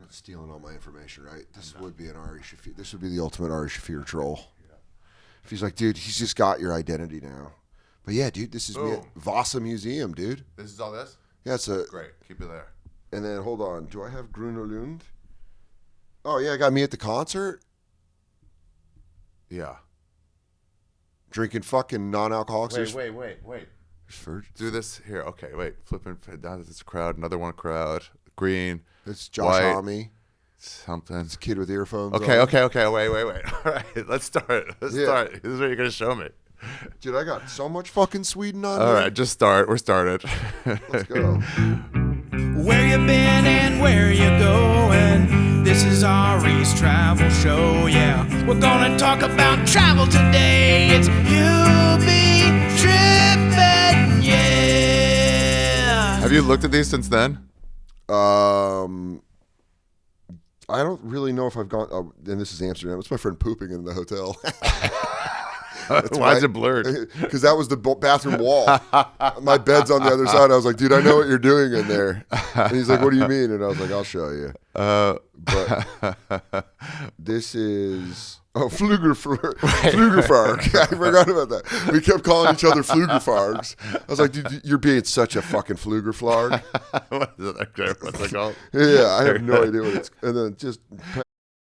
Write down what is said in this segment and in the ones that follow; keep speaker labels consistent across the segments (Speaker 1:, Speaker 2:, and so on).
Speaker 1: Stealing all my information, right? This would be an Ari Shaffir. This would be the ultimate Ari Shaffir troll. Yeah. If he's like, dude, he's just got your identity now. But yeah, dude, this is me at Vasa Museum, dude.
Speaker 2: This is all this?
Speaker 1: Yeah, it's a...
Speaker 2: Great. Keep it there.
Speaker 1: And then, hold on. Do I have Gruner Lund? Oh, yeah, I got me at the concert.
Speaker 2: Yeah.
Speaker 1: Drinking fucking non-alcoholics.
Speaker 2: Wait. Do this here. Okay, wait. Flipping down to this crowd. Another one crowd. Green.
Speaker 1: It's Josh Homme.
Speaker 2: Something.
Speaker 1: It's a kid with earphones.
Speaker 2: Okay. Wait. All right, let's start. Let's start. This is what you're going to show me.
Speaker 1: Dude, I got so much fucking Sweden on
Speaker 2: All
Speaker 1: me.
Speaker 2: right, just start. We're started.
Speaker 1: Let's go.
Speaker 3: Where you been and where you going? This is Ari's travel show, yeah. We're gonna talk about travel today. It's You Be Trippin, yeah.
Speaker 2: Have you looked at these since then?
Speaker 1: I don't really know if I've gone. Oh, and this is Amsterdam. It's my friend pooping in the hotel.
Speaker 2: Why is it blurred?
Speaker 1: Because that was the bathroom wall. My bed's on the other side. I was like, dude, I know what you're doing in there. And he's like, what do you mean? And I was like, I'll show you. But this is Flugerfarg. I forgot about that. We kept calling each other Flugerfargs. I was like, dude, you're being such a fucking Flugerflarg.
Speaker 2: What's it called?
Speaker 1: Yeah, I have no idea what it's. And then just.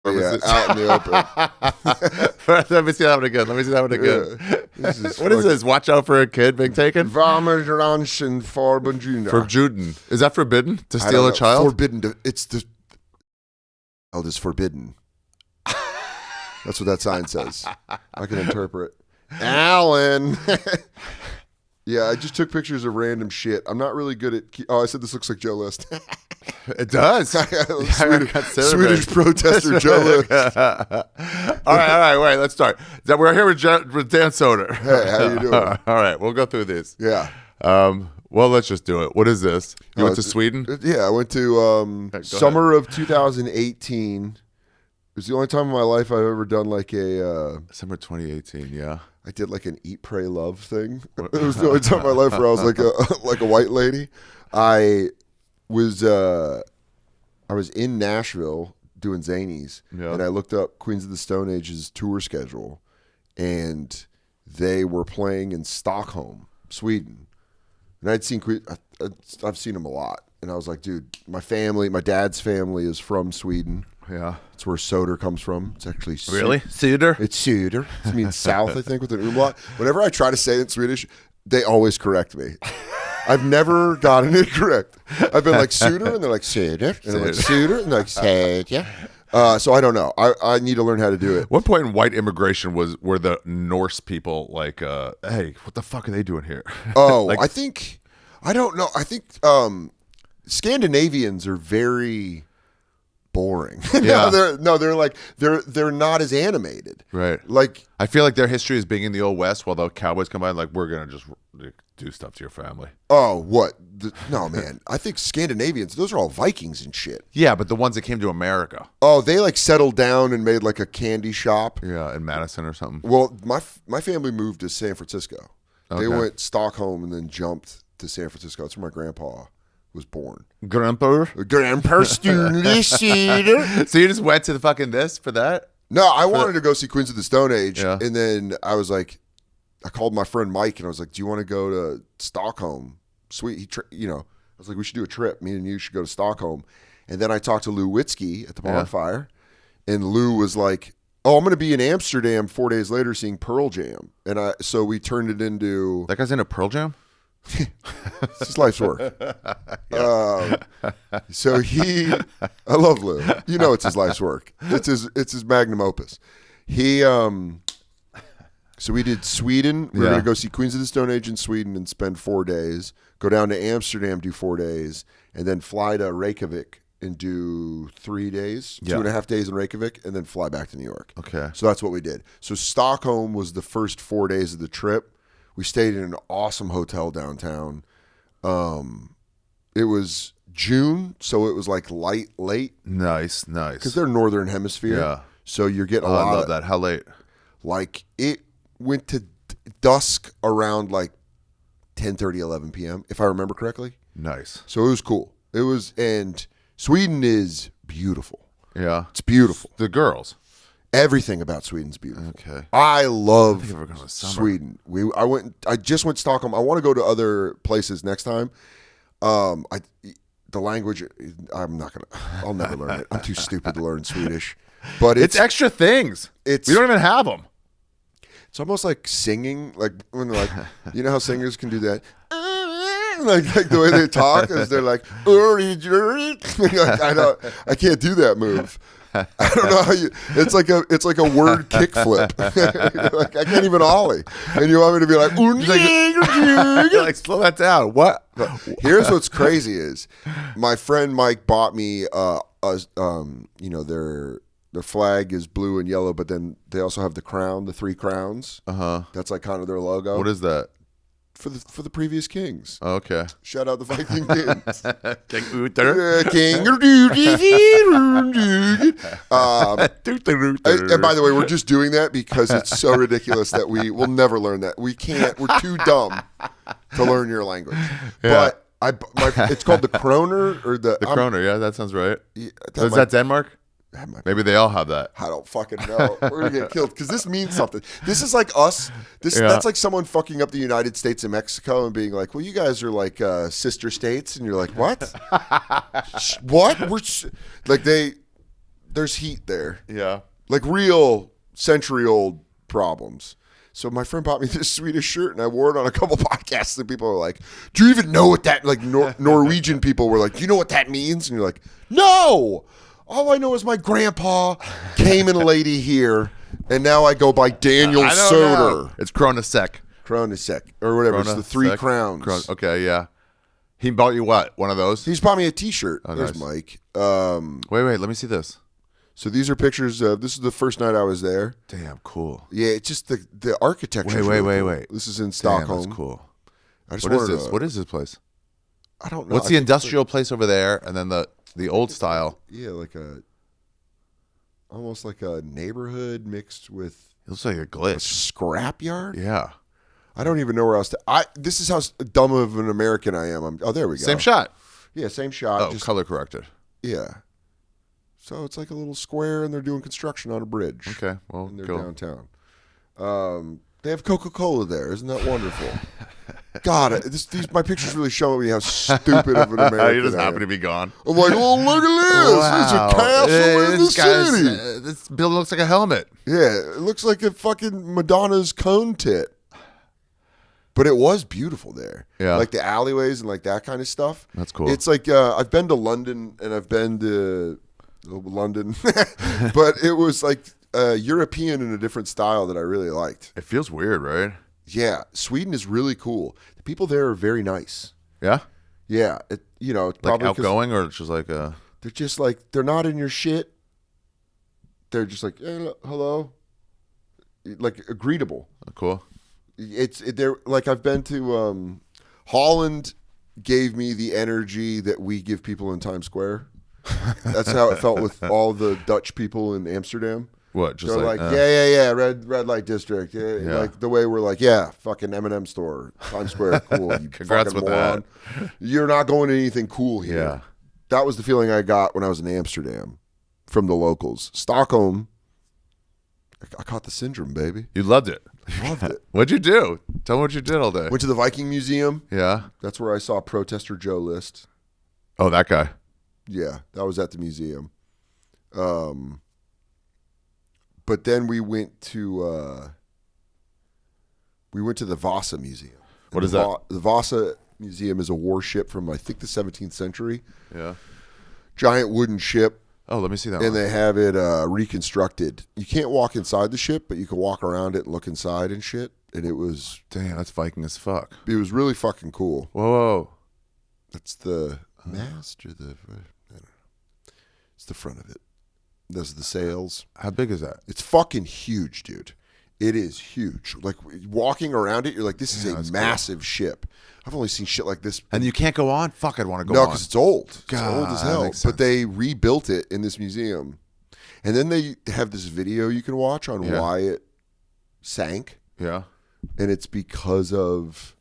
Speaker 1: Yeah, out in the open.
Speaker 2: Let me see that one again.
Speaker 1: Yeah,
Speaker 2: what is this? Watch out for a kid being taken?
Speaker 1: Varmeranschen forbidden.
Speaker 2: Forbidden. Is that forbidden? To steal a child?
Speaker 1: Forbidden. It's the child is forbidden. That's what that sign says. I can interpret. Alan. Yeah, I just took pictures of random shit. I'm not really good at... I said this looks like Joe List.
Speaker 2: It does.
Speaker 1: Swedish protester Joe List.
Speaker 2: All right, wait, let's start. We're here with Dan Soder.
Speaker 1: Hey, how you doing?
Speaker 2: All right, we'll go through these.
Speaker 1: Yeah.
Speaker 2: Well, let's just do it. What is this? You went to Sweden?
Speaker 1: Yeah, I went to summer of 2018. It was the only time in my life I've ever done like a...
Speaker 2: Summer 2018, yeah.
Speaker 1: I did like an eat, pray, love thing. It was the only time in my life where I was like a white lady. I was in Nashville doing Zanies, and I looked up Queens of the Stone Age's tour schedule, and they were playing in Stockholm, Sweden. And I've seen them a lot, and I was like, dude, my dad's family is from Sweden.
Speaker 2: Yeah.
Speaker 1: It's where Soder comes from. It's actually...
Speaker 2: Really? Soder?
Speaker 1: It's Soder. It means south, I think, with an umlaut. Whenever I try to say it in Swedish, they always correct me. I've never gotten it correct. I've been like Soder, and they're like Soder. And I'm like Soder, and they're like Soder. So I don't know. I need to learn how to do it.
Speaker 2: One point in white immigration were the Norse people like, hey, what the fuck are they doing here?
Speaker 1: Oh, like, I don't know. I think Scandinavians are very... boring.
Speaker 2: Yeah.
Speaker 1: They're not as animated.
Speaker 2: Right.
Speaker 1: Like,
Speaker 2: I feel like their history is being in the old West, while the cowboys come by and like, we're gonna just do stuff to your family.
Speaker 1: Oh, what? No, man. I think Scandinavians, those are all Vikings and shit.
Speaker 2: Yeah, but the ones that came to America.
Speaker 1: Oh, they like settled down and made like a candy shop.
Speaker 2: Yeah, in Madison or something.
Speaker 1: Well, my family moved to San Francisco.
Speaker 2: Okay.
Speaker 1: They went Stockholm and then jumped to San Francisco. That's where my grandpa was born.
Speaker 2: Grandpa
Speaker 1: Stunley.
Speaker 2: So you just went to the fucking this for that?
Speaker 1: No, I wanted to go see Queens of the Stone Age, and then I was like, I called my friend Mike, and I was like, "Do you want to go to Stockholm? Sweet, I was like, we should do a trip. Me and you should go to Stockholm." And then I talked to Lou Witzke at the bonfire, and Lou was like, "Oh, I'm going to be in Amsterdam 4 days later seeing Pearl Jam," and so we turned it into
Speaker 2: that guy's into Pearl Jam.
Speaker 1: It's his life's work. So I love Lou. You know, it's his life's work. It's his magnum opus. So we did Sweden. We were going to go see Queens of the Stone Age in Sweden and spend 4 days. Go down to Amsterdam, do 4 days, and then fly to Reykjavik and do 3 days, 2.5 days in Reykjavik, and then fly back to New York.
Speaker 2: Okay.
Speaker 1: So that's what we did. So Stockholm was the first 4 days of the trip. We stayed in an awesome hotel downtown. It was June, so it was like late.
Speaker 2: Nice.
Speaker 1: Because they're Northern Hemisphere.
Speaker 2: Yeah.
Speaker 1: So you're getting a lot.
Speaker 2: I love that. How late?
Speaker 1: Like it went to dusk around like 10:30, 11 p.m. if I remember correctly.
Speaker 2: Nice.
Speaker 1: So it was cool. And Sweden is beautiful.
Speaker 2: Yeah.
Speaker 1: It's beautiful.
Speaker 2: The girls.
Speaker 1: Everything about Sweden's beautiful.
Speaker 2: Okay.
Speaker 1: I love
Speaker 2: we're going to summer.
Speaker 1: Sweden. I just went to Stockholm. I want to go to other places next time. The language, I'll never learn it. I'm too stupid to learn Swedish. But
Speaker 2: it's extra things. We don't even have them.
Speaker 1: It's almost like singing, like when they're like, you know how singers can do that? Like the way they talk is they're like, I can't do that move. I don't know how you. It's like a word kickflip. Like I can't even ollie, and you want me to be like,
Speaker 2: like slow that down. What?
Speaker 1: Here's what's crazy is, my friend Mike bought me their flag is blue and yellow, but then they also have the crown, the 3 crowns. That's like kind of their logo.
Speaker 2: What is that?
Speaker 1: For the previous kings.
Speaker 2: Oh, okay.
Speaker 1: Shout out the Viking kings.
Speaker 2: King Uther.
Speaker 1: King. And by the way, we're just doing that because it's so ridiculous that we will never learn that. We can't. We're too dumb to learn your language.
Speaker 2: Yeah.
Speaker 1: But it's called the kroner or the
Speaker 2: kroner. Yeah, that sounds right.
Speaker 1: Yeah,
Speaker 2: is that Denmark? Maybe they all have that.
Speaker 1: I don't fucking know. We're gonna get killed because this means something. This is like us.
Speaker 2: Yeah.
Speaker 1: That's like someone fucking up the United States and Mexico and being like, "Well, you guys are like sister states," and you're like, "What? What? There's heat there.
Speaker 2: Yeah,
Speaker 1: like real century-old problems." So my friend bought me this Swedish shirt, and I wore it on a couple podcasts, and people were like, "Do you even know what that?" Like Norwegian people were like, "Do you know what that means?" And you're like, "No. All I know is my grandpa came in a lady here, and now I go by Daniel Soder.
Speaker 2: It's Kronesek.
Speaker 1: Or whatever. It's the 3 crowns.
Speaker 2: Okay, yeah. He bought you what? One of those?
Speaker 1: He's bought me a T-shirt.
Speaker 2: Oh,
Speaker 1: There's
Speaker 2: nice.
Speaker 1: Mike.
Speaker 2: Wait. Let me see this.
Speaker 1: So these are pictures of. This is the first night I was there.
Speaker 2: Damn, cool.
Speaker 1: Yeah, it's just the architecture.
Speaker 2: Wait.
Speaker 1: This is in Stockholm.
Speaker 2: Damn, that's cool.
Speaker 1: I just
Speaker 2: What is this? What is this place?
Speaker 1: I don't know.
Speaker 2: What's the industrial place over there, and then the old style?
Speaker 1: Yeah, almost like a neighborhood mixed with
Speaker 2: It looks like a
Speaker 1: a
Speaker 2: glitch.
Speaker 1: scrapyard.
Speaker 2: Yeah.
Speaker 1: I don't even know where else to. This is how dumb of an American I am. There we go.
Speaker 2: Same shot.
Speaker 1: Yeah, same shot.
Speaker 2: Oh, color corrected.
Speaker 1: Yeah. So it's like a little square, and they're doing construction on a bridge.
Speaker 2: Okay, well,
Speaker 1: And they're
Speaker 2: cool.
Speaker 1: downtown. They have Coca-Cola there. Isn't that wonderful? God, my pictures really show me how stupid of an American
Speaker 2: You just
Speaker 1: I am.
Speaker 2: happen to be gone.
Speaker 1: I'm like, oh, look at this. It's a castle in the city.
Speaker 2: This building looks like a helmet.
Speaker 1: Yeah, it looks like a fucking Madonna's cone tit. But it was beautiful there.
Speaker 2: Yeah.
Speaker 1: Like the alleyways and like that kind of stuff.
Speaker 2: That's cool.
Speaker 1: It's like, I've been to London and I've been to London. But it was like European in a different style that I really liked.
Speaker 2: It feels weird, right?
Speaker 1: Yeah. Sweden is really cool. The people there are very nice.
Speaker 2: Yeah?
Speaker 1: Yeah. It's
Speaker 2: Like
Speaker 1: probably 'cause
Speaker 2: outgoing, or it's just like
Speaker 1: they're just like, they're not in your shit. They're just like, hey, hello. Like greetable.
Speaker 2: cool?
Speaker 1: They're like, I've been to Holland. Gave me the energy that we give people in Times Square. That's how it felt with all the Dutch people in Amsterdam.
Speaker 2: What? Just
Speaker 1: They're like, yeah, red light district. Yeah.
Speaker 2: Yeah.
Speaker 1: Like the way we're like, yeah, fucking M&M store, Times Square, cool. You
Speaker 2: Congrats
Speaker 1: fucking
Speaker 2: with
Speaker 1: moron. You're not going to anything cool here.
Speaker 2: Yeah.
Speaker 1: That was the feeling I got when I was in Amsterdam from the locals. Stockholm, I caught the syndrome, baby.
Speaker 2: You loved it.
Speaker 1: Loved it.
Speaker 2: What'd you do? Tell me what you did all day.
Speaker 1: Went to the Viking Museum.
Speaker 2: Yeah.
Speaker 1: That's where I saw Protester Joe List.
Speaker 2: Oh, that guy.
Speaker 1: Yeah, that was at the museum. But then we went to the Vasa Museum.
Speaker 2: What is that?
Speaker 1: The Vasa Museum is a warship from, I think, the 17th century.
Speaker 2: Yeah.
Speaker 1: Giant wooden ship.
Speaker 2: Oh, let me see that
Speaker 1: And
Speaker 2: one.
Speaker 1: they have it reconstructed. You can't walk inside the ship, but you can walk around it and look inside and shit. And it was
Speaker 2: Damn, that's Viking as fuck.
Speaker 1: really fucking cool.
Speaker 2: Whoa.
Speaker 1: That's the mast or I don't know. It's the front of it. Those are the sails.
Speaker 2: How big is that?
Speaker 1: It's fucking huge, dude. It is huge. Like walking around it, you're like, this is
Speaker 2: that's
Speaker 1: a massive ship. I've only seen shit like this.
Speaker 2: And you can't go on? Fuck, I'd want to go
Speaker 1: No,
Speaker 2: on.
Speaker 1: because it's old. It's
Speaker 2: God,
Speaker 1: old as
Speaker 2: that
Speaker 1: hell.
Speaker 2: makes sense.
Speaker 1: But they rebuilt it in this museum. And then they have this video you can watch on why it sank.
Speaker 2: Yeah.
Speaker 1: And it's because of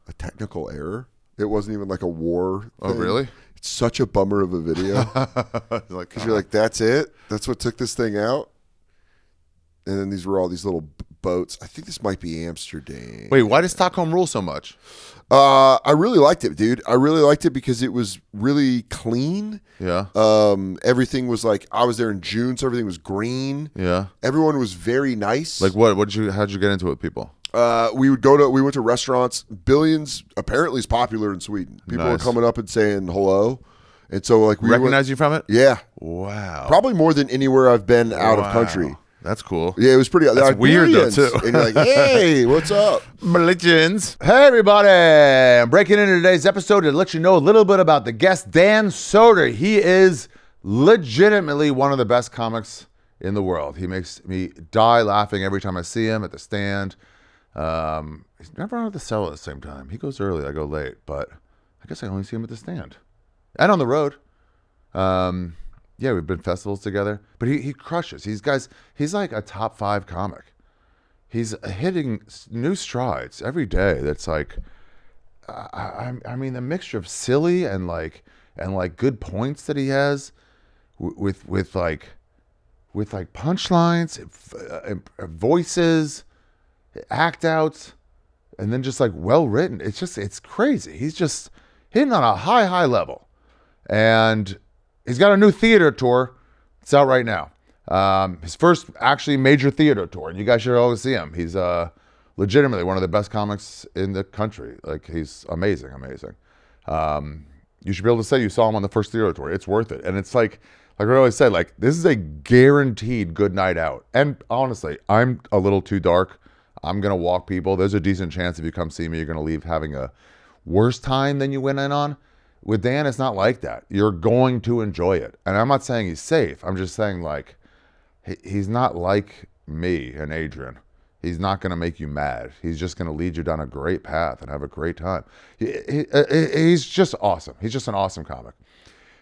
Speaker 1: a technical error. It wasn't even like a war thing.
Speaker 2: Oh, really?
Speaker 1: It's such a bummer of a video.
Speaker 2: Like,
Speaker 1: Because you're like, that's it? That's what took this thing out? And then these were all these little boats. I think this might be Amsterdam.
Speaker 2: wait, why does Stockholm rule so much?
Speaker 1: I really liked it, dude. I really liked it because it was really clean.
Speaker 2: Yeah.
Speaker 1: Everything was like, I was there in June, so everything was green.
Speaker 2: Yeah.
Speaker 1: Everyone was very nice.
Speaker 2: Like how'd you get into it with people?
Speaker 1: We went to restaurants. Billions apparently is popular in Sweden. People were
Speaker 2: Nice.
Speaker 1: coming up and saying hello. And so like we
Speaker 2: Recognize you from it?
Speaker 1: Yeah.
Speaker 2: Wow.
Speaker 1: Probably more than anywhere I've been out of country.
Speaker 2: That's cool.
Speaker 1: Yeah, it was pretty.
Speaker 2: That's weird though
Speaker 1: Iberians.
Speaker 2: too.
Speaker 1: And you're like, hey, what's up?
Speaker 2: Religions.
Speaker 4: Hey everybody, I'm breaking into today's episode to let you know a little bit about the guest, Dan Soder. He is legitimately one of the best comics in the world. He makes me die laughing every time I see him at the stand. He's never on at the cell at the same time. He goes early, I go late, but I guess I only see him at the stand. And on the road. Yeah, we've been festivals together, but he crushes. He's like a top 5 comic. He's hitting new strides every day. That's like, I mean, the mixture of silly and like good points that he has, with punchlines, voices, act outs, and then just like well written. It's crazy. He's just hitting on a high level, and he's got a new theater tour. It's out right now. His first actually major theater tour, and you guys should all see him. He's legitimately one of the best comics in the country. Like, he's amazing. You should be able to say you saw him on the first theater tour. It's worth it. And it's like I always said, like, this is a guaranteed good night out. And honestly, I'm a little too dark. I'm going to walk people. There's a decent chance if you come see me, you're going to leave having a worse time than you went in on. With Dan, it's not like that. You're going to enjoy it. And I'm not saying he's safe. I'm just saying, like, he's not like me and Adrian. He's not going to make you mad. He's just going to lead you down a great path and have a great time. He's just awesome. He's just an awesome comic.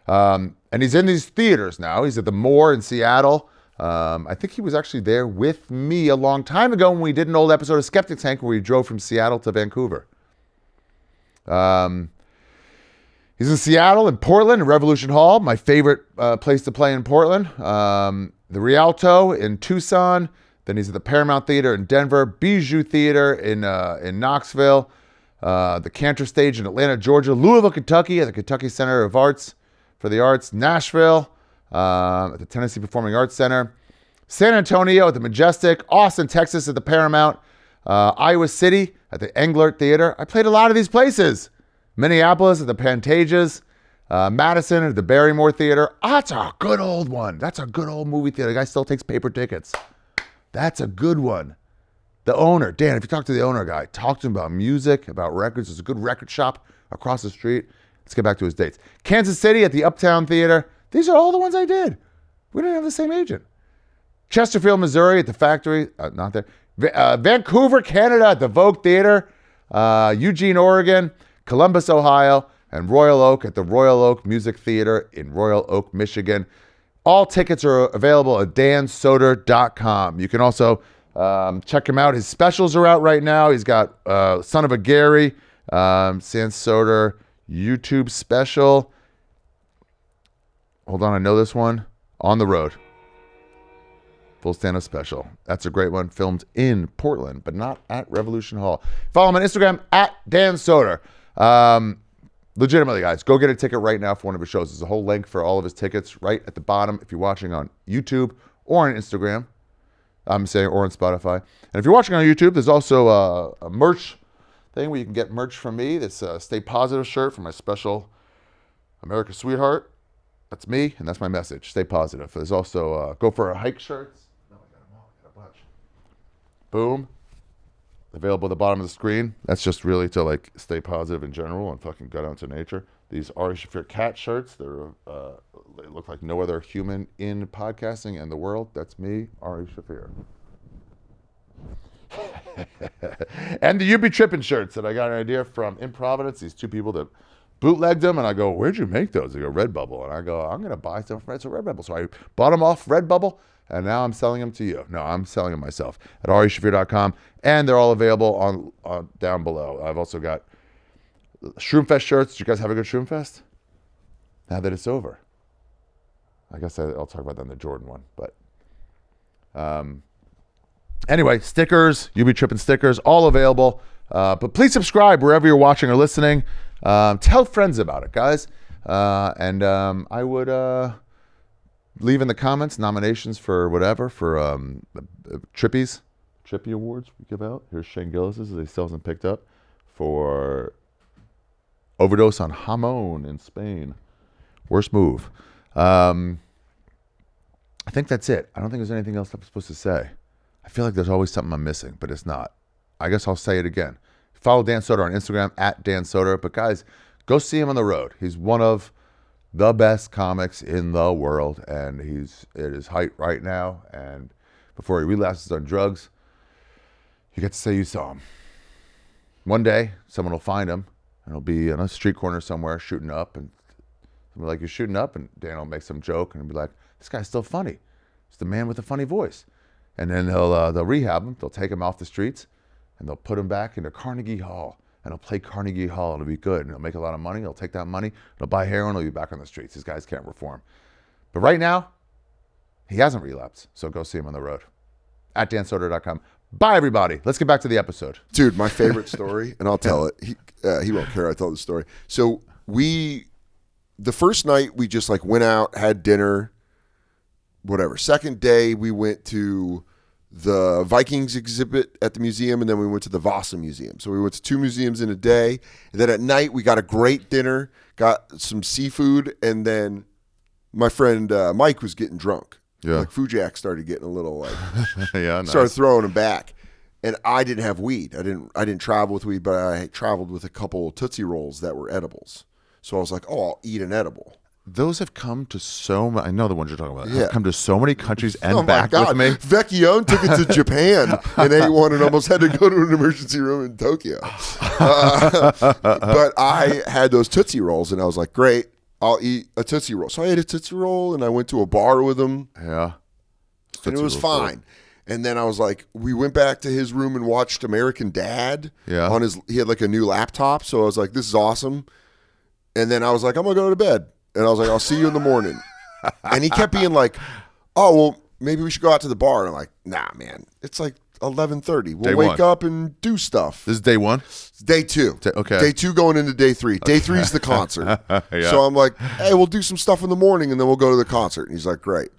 Speaker 4: And he's in these theaters now. He's at the Moore in Seattle. I think he was actually there with me a long time ago when we did an old episode of Skeptics Hank where we drove from Seattle to Vancouver. He's in Seattle and Portland at Revolution Hall, my favorite place to play in Portland. The Rialto in Tucson. Then he's at the Paramount Theater in Denver, Bijou Theater in Knoxville, the Cantor Stage in Atlanta, Georgia, Louisville, Kentucky at the Kentucky Center of Arts for the Arts, Nashville at the Tennessee Performing Arts Center, San Antonio at the Majestic, Austin, Texas at the Paramount, Iowa City at the Englert Theater. I played a lot of these places. Minneapolis at the Pantages, Madison at the Barrymore Theater. Oh, that's a good old one. That's a good old movie theater. The guy still takes paper tickets. That's a good one. The owner, Dan, if you talk to the owner guy, talk to him about music, about records. There's a good record shop across the street. Let's get back to his dates. Kansas City at the Uptown Theater. These are all the ones I did. We didn't have the same agent. Chesterfield, Missouri at the Factory. Not there. Vancouver, Canada at the Vogue Theater. Eugene, Oregon. Columbus, Ohio, and Royal Oak at the Royal Oak Music Theater in Royal Oak, Michigan. All tickets are available at dansoder.com. You can also check him out. His specials are out right now. He's got Son of a Gary, San Soder YouTube special. Hold on, I know this one. On the Road. Full stand-up special. That's a great one. Filmed in Portland, but not at Revolution Hall. Follow him on Instagram at Dan Soder. Legitimately, guys, go get a ticket right now for one of his shows. There's a whole link for all of his tickets right at the bottom if you're watching on YouTube or on Instagram. I'm saying, or on Spotify. And if you're watching on YouTube, there's also a merch thing where you can get merch from me. This Stay Positive shirt from my special America's Sweetheart. That's me, and that's my message. Stay positive. There's also Go for a Hike shirts. No, I got them all. I got a bunch. Boom. Available at the bottom of the screen. That's just really to like stay positive in general and fucking gut out to nature. These Ari Shaffir cat shirts. They look like no other human in podcasting and the world. That's me, Ari Shaffir. And the You Be Trippin shirts that I got an idea from in Providence. These two people that bootlegged them, and I go, "Where'd you make those?" They go, "Redbubble," and I go, "I'm gonna buy some from Redbubble." So I bought them off Redbubble. And now I'm selling them to you. No, I'm selling them myself at arishafir.com. And they're all available on down below. I've also got Shroomfest shirts. Did you guys have a good Shroomfest? now that it's over. I guess I'll talk about that in the Jordan one. But anyway, stickers, You Be Trippin stickers, all available. But please subscribe wherever you're watching or listening. Tell friends about it, guys. And I would leave in the comments nominations for whatever, for Trippy Awards we give out. Here's Shane Gillis's. They still hasn't picked up for overdose on jamon in Spain. Worst move. I think that's it. I don't think there's anything else I'm supposed to say. I feel like there's always something I'm missing, but it's not. I guess I'll say it again. Follow Dan Soder on Instagram at Dan Soder. But guys, go see him on the road. He's one of the best comics in the world, and he's at his height right now. And before he relapses on drugs, you get to say you saw him. One day, someone will find him, and he'll be on a street corner somewhere shooting up, and they'll be like, "You're shooting up," and Dan will make some joke, and he'll be like, "This guy's still funny. It's the man with the funny voice." And then they'll rehab him. They'll take him off the streets, and they'll put him back into Carnegie Hall, and he'll play Carnegie Hall, and it'll be good, and he'll make a lot of money. He'll take that money, he'll buy heroin, he'll be back on the streets. These guys can't reform. But right now, he hasn't relapsed, so go see him on the road. At dansoder.com. Bye, everybody. Let's get back to the episode.
Speaker 1: Dude, my favorite story, and I'll tell it. He won't care I tell the story. So the first night, we just like went out, had dinner, whatever. Second day, we went to the Vikings exhibit at the museum, and then we went to the Vasa Museum. So we went to 2 museums in a day. And then at night, we got a great dinner, got some seafood, and then my friend Mike was getting drunk.
Speaker 4: Yeah.
Speaker 1: Like Fujak started getting a little like,
Speaker 4: Yeah, nice.
Speaker 1: started throwing him back. And I didn't have weed. I didn't travel with weed, but I traveled with a couple Tootsie Rolls that were edibles. So I was like, oh, I'll eat an edible.
Speaker 4: Those have come to so many. I know the ones you're talking about.
Speaker 1: Yeah.
Speaker 4: Have come to so many countries and
Speaker 1: Oh
Speaker 4: back
Speaker 1: my God.
Speaker 4: with me.
Speaker 1: Vecchione took it to Japan and ate one and almost had to go to an emergency room in Tokyo. But I had those Tootsie Rolls, and I was like, great, I'll eat a Tootsie Roll. So I ate a Tootsie Roll, and I went to a bar with him,
Speaker 4: Yeah.
Speaker 1: and it was fine. And then I was like, we went back to his room and watched American Dad.
Speaker 4: Yeah.
Speaker 1: He had like a new laptop, so I was like, this is awesome. And then I was like, I'm gonna go to bed. And I was like, I'll see you in the morning. And he kept being like, oh, well, maybe we should go out to the bar. And I'm like, nah, man. It's like 11:30. We'll
Speaker 4: Day
Speaker 1: wake
Speaker 4: one.
Speaker 1: up and do stuff.
Speaker 4: This is day one.
Speaker 1: It's day 2.
Speaker 4: Okay.
Speaker 1: Day 2 going into day 3. Day 3 is the concert.
Speaker 4: Yeah.
Speaker 1: So I'm like, hey, we'll do some stuff in the morning, and then we'll go to the concert. And he's like, great.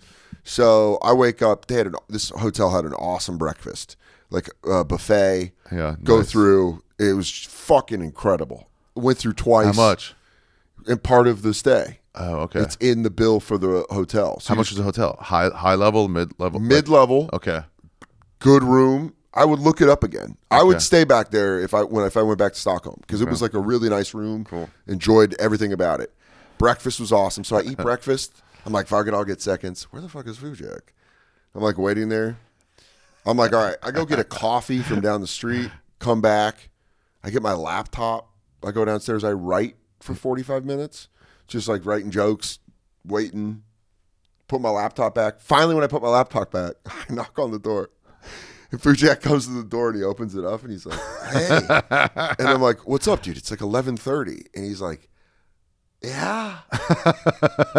Speaker 1: So I wake up. This hotel had an awesome breakfast, like a buffet.
Speaker 4: Yeah,
Speaker 1: Go
Speaker 4: nice.
Speaker 1: through. It was fucking incredible. Went through twice.
Speaker 4: How much?
Speaker 1: And part of the stay.
Speaker 4: Oh, okay.
Speaker 1: It's in the bill for the hotel. So
Speaker 4: How much was the hotel? High level, mid level?
Speaker 1: Mid-level,
Speaker 4: Okay.
Speaker 1: good room. I would look it up again. I would stay back there if I went back to Stockholm, because it was like a really nice room.
Speaker 4: Cool.
Speaker 1: Enjoyed everything about it. Breakfast was awesome. So I eat breakfast. I'm like, fuck it, I'll get seconds. Where the fuck is Fujak? I'm like waiting there. I'm like, all right, I go get a coffee from down the street, come back. I get my laptop. I go downstairs. I write for 45 minutes, just like writing jokes, waiting, put my laptop back. Finally, when I put my laptop back, I knock on the door. And Fujak comes to the door and he opens it up and he's like, hey. And I'm like, what's up, dude? It's like 11:30. And he's like, yeah.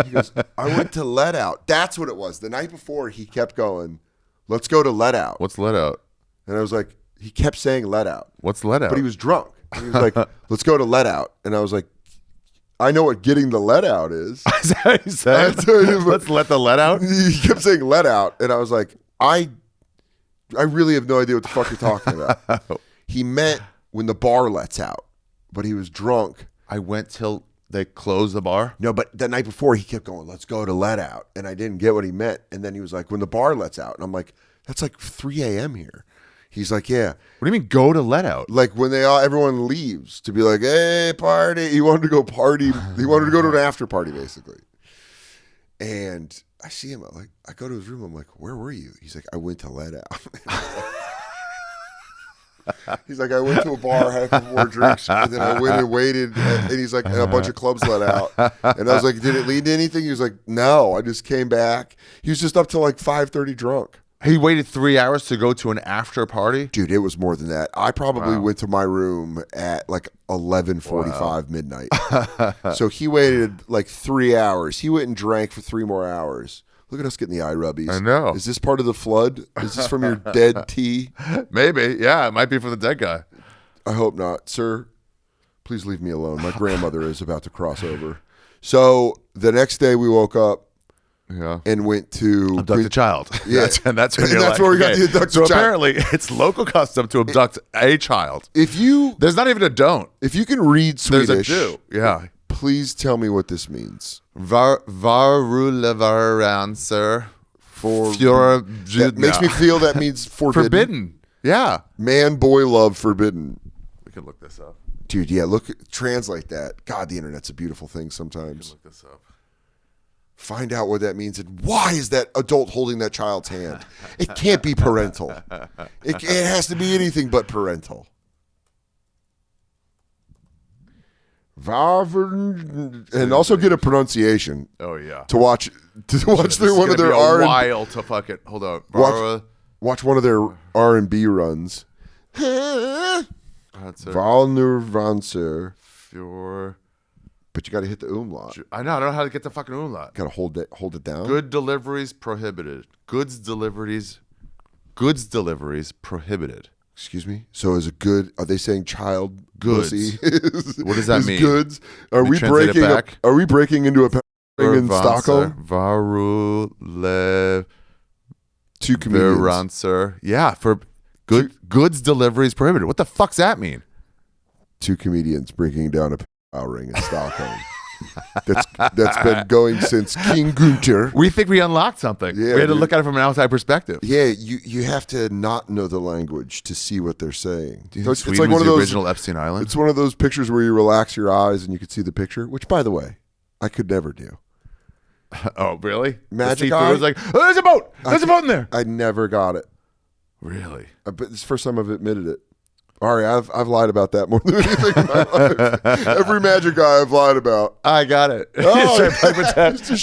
Speaker 1: He goes, I went to Let Out. That's what it was. The night before, he kept going, let's go to Let Out.
Speaker 4: What's let out?
Speaker 1: And I was like, he kept saying Let Out.
Speaker 4: What's let out?
Speaker 1: But he was drunk. And he was like, let's go to Let Out. And I was like, I know what getting the let out is.
Speaker 4: Is that what he said? Let's let the let out?
Speaker 1: He kept saying let out. And I was like, I really have no idea what the fuck you're talking about. He meant when the bar lets out, but he was drunk.
Speaker 4: I went till they closed the bar?
Speaker 1: No, but the night before he kept going, let's go to let out. And I didn't get what he meant. And then he was like, when the bar lets out. And I'm like, that's like 3 a.m. here. He's like, yeah.
Speaker 4: What do you mean go to let out?
Speaker 1: Like when everyone leaves to be like, hey, party. He wanted to go party. He wanted to go to an after party, basically. And I see him. I go to his room. I'm like, where were you? He's like, I went to let out. He's like, I went to a bar, had a couple more drinks, and then I went and waited. And he's like, and a bunch of clubs let out. And I was like, did it lead to anything? He was like, no, I just came back. He was just up till like 5:30 drunk.
Speaker 4: He waited 3 hours to go to an after party?
Speaker 1: Dude, it was more than that. I probably went to my room at like 11:45 midnight. So he waited like 3 hours. He went and drank for 3 more hours. Look at us getting the eye rubbies.
Speaker 4: I know.
Speaker 1: Is this part of the flood? Is this from your dead tea?
Speaker 4: Maybe. Yeah, it might be for the dead guy.
Speaker 1: I hope not. Sir, please leave me alone. My grandmother is about to cross over. So the next day we woke up and went to
Speaker 4: abduct a child.
Speaker 1: Yeah.
Speaker 4: That's when
Speaker 1: And
Speaker 4: you're
Speaker 1: that's
Speaker 4: like,
Speaker 1: where we got
Speaker 4: okay.
Speaker 1: the abduct
Speaker 4: So
Speaker 1: a child.
Speaker 4: apparently it's local custom to abduct a child.
Speaker 1: There's
Speaker 4: not even a don't.
Speaker 1: If you can read Swedish,
Speaker 4: There's a do. Yeah.
Speaker 1: Please tell me what this means.
Speaker 4: Varuleveranser
Speaker 1: For
Speaker 4: Fjord.
Speaker 1: that makes me feel that means
Speaker 4: forbidden. Yeah.
Speaker 1: Man, boy, love, forbidden.
Speaker 4: We can look this up.
Speaker 1: Dude, yeah, translate that. God, the internet's a beautiful thing sometimes.
Speaker 4: Look this up.
Speaker 1: Find out what that means and why is that adult holding that child's hand? It can't be parental. It has to be anything but parental. And also get a pronunciation.
Speaker 4: Oh yeah.
Speaker 1: To watch through one of their
Speaker 4: while to fuck it. Hold on.
Speaker 1: Watch one of their R&B runs. Valnurvanser. But you got to hit the umlaut.
Speaker 4: I know. I don't know how to get the fucking umlaut.
Speaker 1: Got to hold it down.
Speaker 4: Good deliveries prohibited. Goods deliveries prohibited.
Speaker 1: Excuse me. So is it good? Are they saying child
Speaker 4: goods?
Speaker 1: Pussy
Speaker 4: What does that mean?
Speaker 1: Goods. Are we
Speaker 4: translate it
Speaker 1: breaking?
Speaker 4: back?
Speaker 1: Are we breaking into a in Stockholm?
Speaker 4: Varule.
Speaker 1: Two comedians.
Speaker 4: Veranser. Yeah, for goods deliveries prohibited. What the fuck's that mean?
Speaker 1: Two comedians breaking down a ring in Stockholm. That's been going since King Gunther.
Speaker 4: We think we unlocked something.
Speaker 1: Yeah,
Speaker 4: we had to look at it from an outside perspective.
Speaker 1: Yeah, you have to not know the language to see what they're saying.
Speaker 4: Do you think Sweden was the original Epstein Island?
Speaker 1: It's one of those pictures where you relax your eyes and you can see the picture, which, by the way, I could never do.
Speaker 4: Oh, really?
Speaker 1: Magic
Speaker 4: the
Speaker 1: eye?
Speaker 4: It was like, oh, there's a boat. There's a boat in there.
Speaker 1: I never got it.
Speaker 4: Really?
Speaker 1: But it's the first time I've admitted it. Ari, I've lied about that more than anything in my life. Every magic guy I've lied about.
Speaker 4: I got it.
Speaker 1: Oh,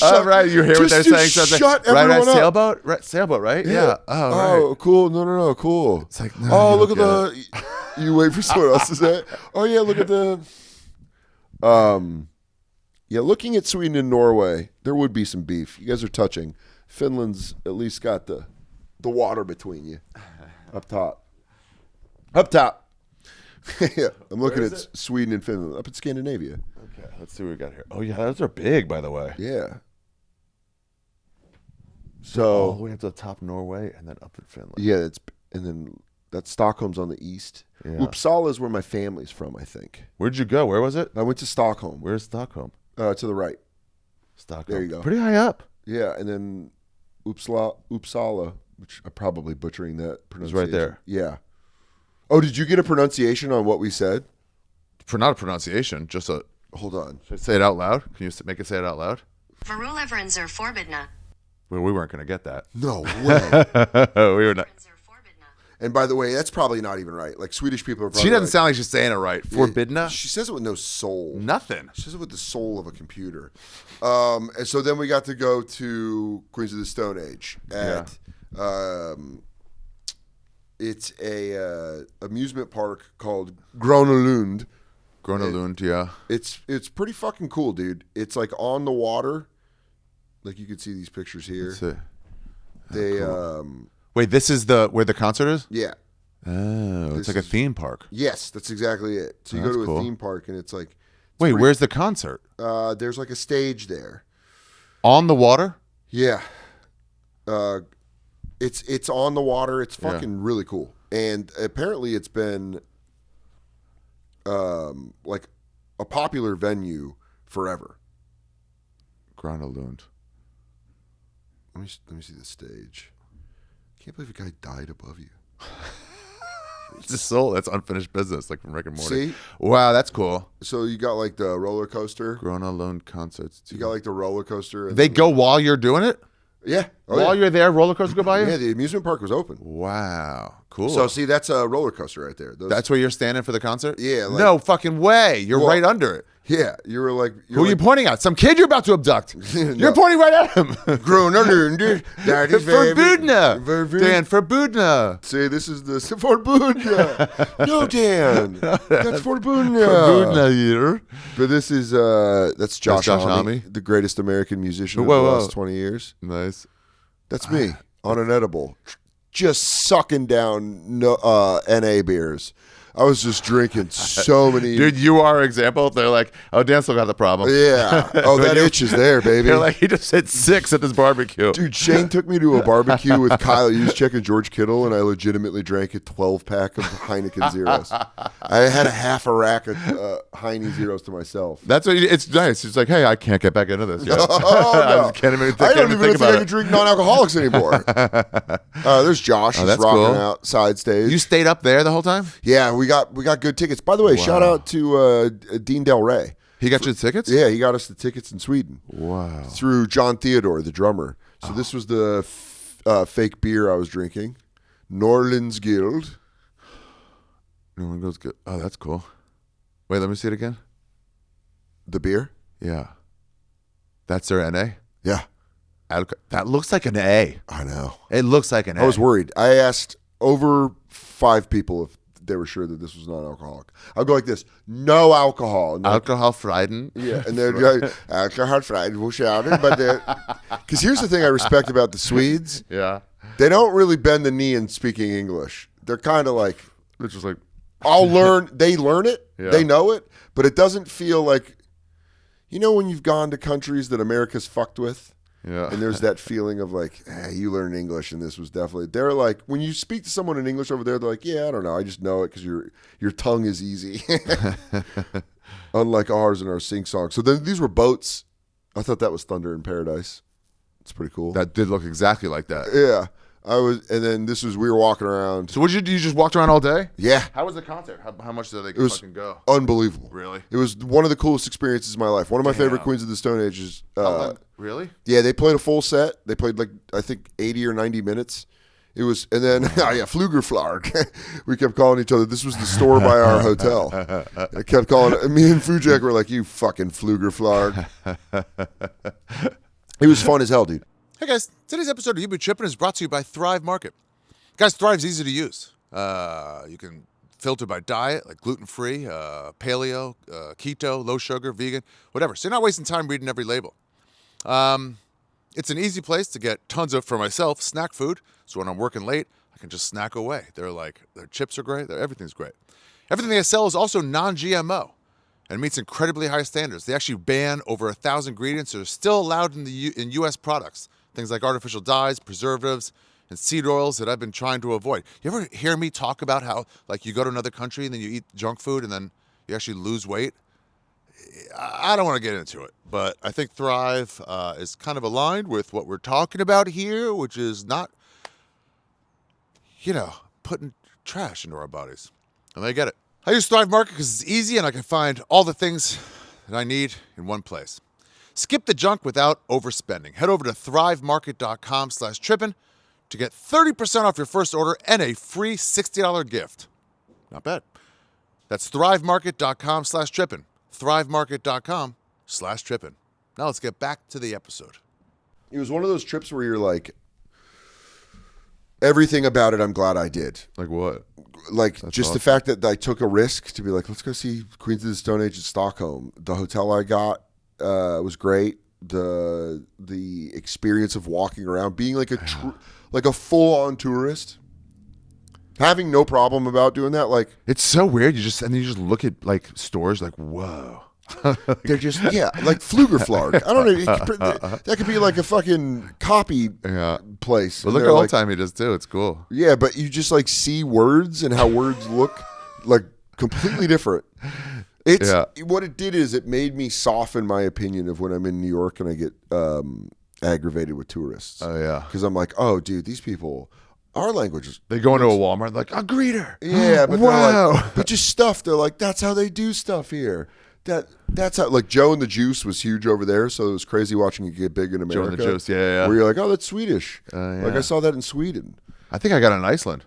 Speaker 4: all right, you hear what they're saying?
Speaker 1: Shut
Speaker 4: right,
Speaker 1: everyone up.
Speaker 4: Sailboat, right? Yeah. Oh, right.
Speaker 1: Cool. No, cool.
Speaker 4: It's like, no,
Speaker 1: look at the. You wait for someone else to say it. Oh yeah, look at the. Yeah, looking at Sweden and Norway, there would be some beef. You guys are touching. Finland's at least got the water between you, up top. Yeah, I'm looking at Sweden and Finland up in Scandinavia.
Speaker 4: Okay, let's see what we got here. Oh yeah, those are big, by the way.
Speaker 1: Yeah. So
Speaker 4: all the way up to the top of Norway and then up in Finland.
Speaker 1: Yeah, and then that's Stockholm's on the east. Yeah. Uppsala is where my family's from, I think.
Speaker 4: Where'd you go? Where was it?
Speaker 1: I went to Stockholm.
Speaker 4: Where's Stockholm?
Speaker 1: To the right.
Speaker 4: Stockholm.
Speaker 1: There you go.
Speaker 4: Pretty high up.
Speaker 1: Yeah, and then Uppsala, which I'm probably butchering that pronunciation.
Speaker 4: It's right there.
Speaker 1: Yeah. Oh, did you get a pronunciation on what we said?
Speaker 4: Not a pronunciation, just a...
Speaker 1: Hold on.
Speaker 4: Should I say it out loud? Can you make it say it out loud?
Speaker 5: Varuleveranser forbidna.
Speaker 4: Well, we weren't going to get that.
Speaker 1: No way.
Speaker 4: We were not.
Speaker 1: And by the way, that's probably not even right. Like Swedish people are probably
Speaker 4: She doesn't sound like she's saying it right. Forbidna?
Speaker 1: She says it with no soul.
Speaker 4: Nothing.
Speaker 1: She says it with the soul of a computer. And so then we got to go to Queens of the Stone Age at it's a amusement park called Grönalund.
Speaker 4: Grönalund, yeah.
Speaker 1: It's pretty fucking cool, dude. It's like on the water. Like you can see these pictures here. They
Speaker 4: cool. Wait, this is where the concert is?
Speaker 1: Yeah.
Speaker 4: Oh, it's like a theme park.
Speaker 1: Yes, that's exactly it. So you go to a theme park and it's like
Speaker 4: wait, where's the concert?
Speaker 1: There's like a stage there.
Speaker 4: On the water?
Speaker 1: Yeah. It's on the water. It's fucking really cool. And apparently it's been like a popular venue forever.
Speaker 4: Grönalund.
Speaker 1: Let me see the stage. Can't believe a guy died above you.
Speaker 4: It's a soul. That's unfinished business, like from Rick and Morty.
Speaker 1: See?
Speaker 4: Wow, that's cool.
Speaker 1: So you got like the roller coaster.
Speaker 4: Grönalund concerts.
Speaker 1: You got like the roller coaster.
Speaker 4: They go while you're doing it?
Speaker 1: Yeah.
Speaker 4: While you're there, roller coaster go by you?
Speaker 1: Yeah, the amusement park was open.
Speaker 4: Wow. Cool.
Speaker 1: So see, that's a roller coaster right there.
Speaker 4: That's where you're standing for the concert?
Speaker 1: Yeah.
Speaker 4: No fucking way. You're right under it.
Speaker 1: Yeah, you were like,
Speaker 4: Who are you pointing at? Some kid you're about to abduct.
Speaker 1: No.
Speaker 4: You're pointing right at him.
Speaker 1: Grown under that is very
Speaker 4: Verbudna. Dan, Verbudna.
Speaker 1: Say this is the Verbudna. No, Dan, that's Verbudna.
Speaker 4: Verbudna here.
Speaker 1: But this is that's Josh
Speaker 4: Josh
Speaker 1: Homme,
Speaker 4: Homme.
Speaker 1: the greatest American musician of
Speaker 4: Whoa,
Speaker 1: the
Speaker 4: whoa.
Speaker 1: last 20 years.
Speaker 4: Nice.
Speaker 1: That's me on an edible, just sucking down NA beers. I was just drinking so many.
Speaker 4: Dude, you are an example. They're like, oh, Dan still got the problem.
Speaker 1: Yeah. Oh, that itch is there, baby.
Speaker 4: They're like, he just hit 6 at this barbecue.
Speaker 1: Dude, Shane took me to a barbecue with Kyle Juszczyk and George Kittle, and I legitimately drank a 12-pack of Heineken Zeros. I had a half a rack of Heine Zeros to myself.
Speaker 4: That's what it's nice. It's like, hey, I can't get back into this yet.
Speaker 1: Oh, no.
Speaker 4: I can't even
Speaker 1: I don't even think I
Speaker 4: about
Speaker 1: can drink non-alcoholics anymore. There's Josh. He's
Speaker 4: that's
Speaker 1: rocking
Speaker 4: cool.
Speaker 1: out side stage.
Speaker 4: You stayed up there the whole time?
Speaker 1: Yeah, we got good tickets. By the way, shout out to Dean Del Rey.
Speaker 4: He got you the tickets?
Speaker 1: Yeah, he got us the tickets in Sweden.
Speaker 4: Wow.
Speaker 1: Through John Theodore, the drummer. So this was the fake beer I was drinking. Norlands Guild.
Speaker 4: No one goes good. Oh, that's cool. Wait, let me see it again.
Speaker 1: The beer?
Speaker 4: Yeah. That's their NA?
Speaker 1: Yeah,
Speaker 4: That looks like an A.
Speaker 1: I know.
Speaker 4: It looks like an A.
Speaker 1: I was worried. I asked over 5 people if they were sure that this was non-alcoholic. I'll go like this: no alcohol. And
Speaker 4: Alcohol Frieden.
Speaker 1: yeah, and they're like, alcohol Friday, we'll shout it. But because here's the thing I respect about the Swedes:
Speaker 4: Yeah.
Speaker 1: they don't really bend the knee in speaking English. They're kind of like,
Speaker 4: It's just like,
Speaker 1: I'll learn. They learn it.
Speaker 4: Yeah.
Speaker 1: They know it, but it doesn't feel like, you know, when you've gone to countries that America's fucked with.
Speaker 4: yeah.
Speaker 1: And there's that feeling of like, you learn English, and this was definitely. They're like, when you speak to someone in English over there, they're like, yeah, I don't know, I just know it because your tongue is easy, unlike ours in our sing song. So then these were boats. I thought that was Thunder in Paradise. It's pretty cool.
Speaker 4: That did look exactly like that.
Speaker 1: Yeah, I was, and then we were walking around.
Speaker 4: So what did you do? You just walked around all day?
Speaker 1: Yeah,
Speaker 4: How was the concert? How much did they
Speaker 1: was
Speaker 4: fucking go?
Speaker 1: unbelievable.
Speaker 4: Really?
Speaker 1: It was one of the coolest experiences of my life. One of my favorite Queens of the Stone Age is.
Speaker 4: Really?
Speaker 1: Yeah, they played a full set. They played like I think 80 or 90 minutes. It was, and then Flugerflark. We kept calling each other. This was the store by our hotel. I kept calling me and Fujek were like, "You fucking Flugerflark." It was fun as hell, dude.
Speaker 6: Hey guys, today's episode of You Be Trippin is brought to you by Thrive Market. Guys, Thrive's easy to use. You can filter by diet, like gluten-free, paleo, keto, low sugar, vegan, whatever. So you're not wasting time reading every label. It's an easy place to get tons of, for myself, snack food. So when I'm working late, I can just snack away. Their chips are great. Everything's great. Everything they sell is also non-GMO and meets incredibly high standards. They actually ban over 1,000 ingredients that are still allowed in U.S. products. Things like artificial dyes, preservatives, and seed oils that I've been trying to avoid. You ever hear me talk about how, like, you go to another country and then you eat junk food and then you actually lose weight? I don't want to get into it, but I think Thrive is kind of aligned with what we're talking about here, which is not, putting trash into our bodies. And they get it. I use Thrive Market because it's easy and I can find all the things that I need in one place. Skip the junk without overspending. Head over to thrivemarket.com/trippin to get 30% off your first order and a free $60 gift. Not bad. That's thrivemarket.com/trippin. thrivemarket.com/trippin. Now let's get back to the episode.
Speaker 1: It was one of those trips where you're like, everything about it, I'm glad I did.
Speaker 4: Like what?
Speaker 1: Like
Speaker 4: That's
Speaker 1: just the
Speaker 4: awesome.
Speaker 1: fact that I took a risk to be like, let's go see Queens of the Stone Age in Stockholm. The hotel I got was great. The experience of walking around, being like a full on tourist, having no problem about doing that. Like
Speaker 4: It's so weird. You just look at like stores like, whoa.
Speaker 1: they're just like Flugerflark. I don't know. That could be like a fucking copy
Speaker 4: Yeah.
Speaker 1: place.
Speaker 4: But
Speaker 1: And
Speaker 4: look
Speaker 1: they're
Speaker 4: how old
Speaker 1: like,
Speaker 4: time he does too. It's cool.
Speaker 1: yeah, but you just like see words and how words look like completely different. It's what it did is it made me soften my opinion of when I'm in New York and I get aggravated with tourists.
Speaker 4: Oh yeah.
Speaker 1: Because I'm like, oh, dude, these people, our language is.
Speaker 4: They go into a Walmart like a greeter.
Speaker 1: Yeah, but
Speaker 4: wow.
Speaker 1: they're like, but just stuff. They're like, that's how they do stuff here. That's how, like, Joe and the Juice was huge over there, so it was crazy watching it get big in America.
Speaker 4: Joe and the Juice, yeah.
Speaker 1: Where you're like, oh, that's Swedish.
Speaker 4: Yeah.
Speaker 1: Like I saw that in Sweden.
Speaker 4: I think I got it in Iceland.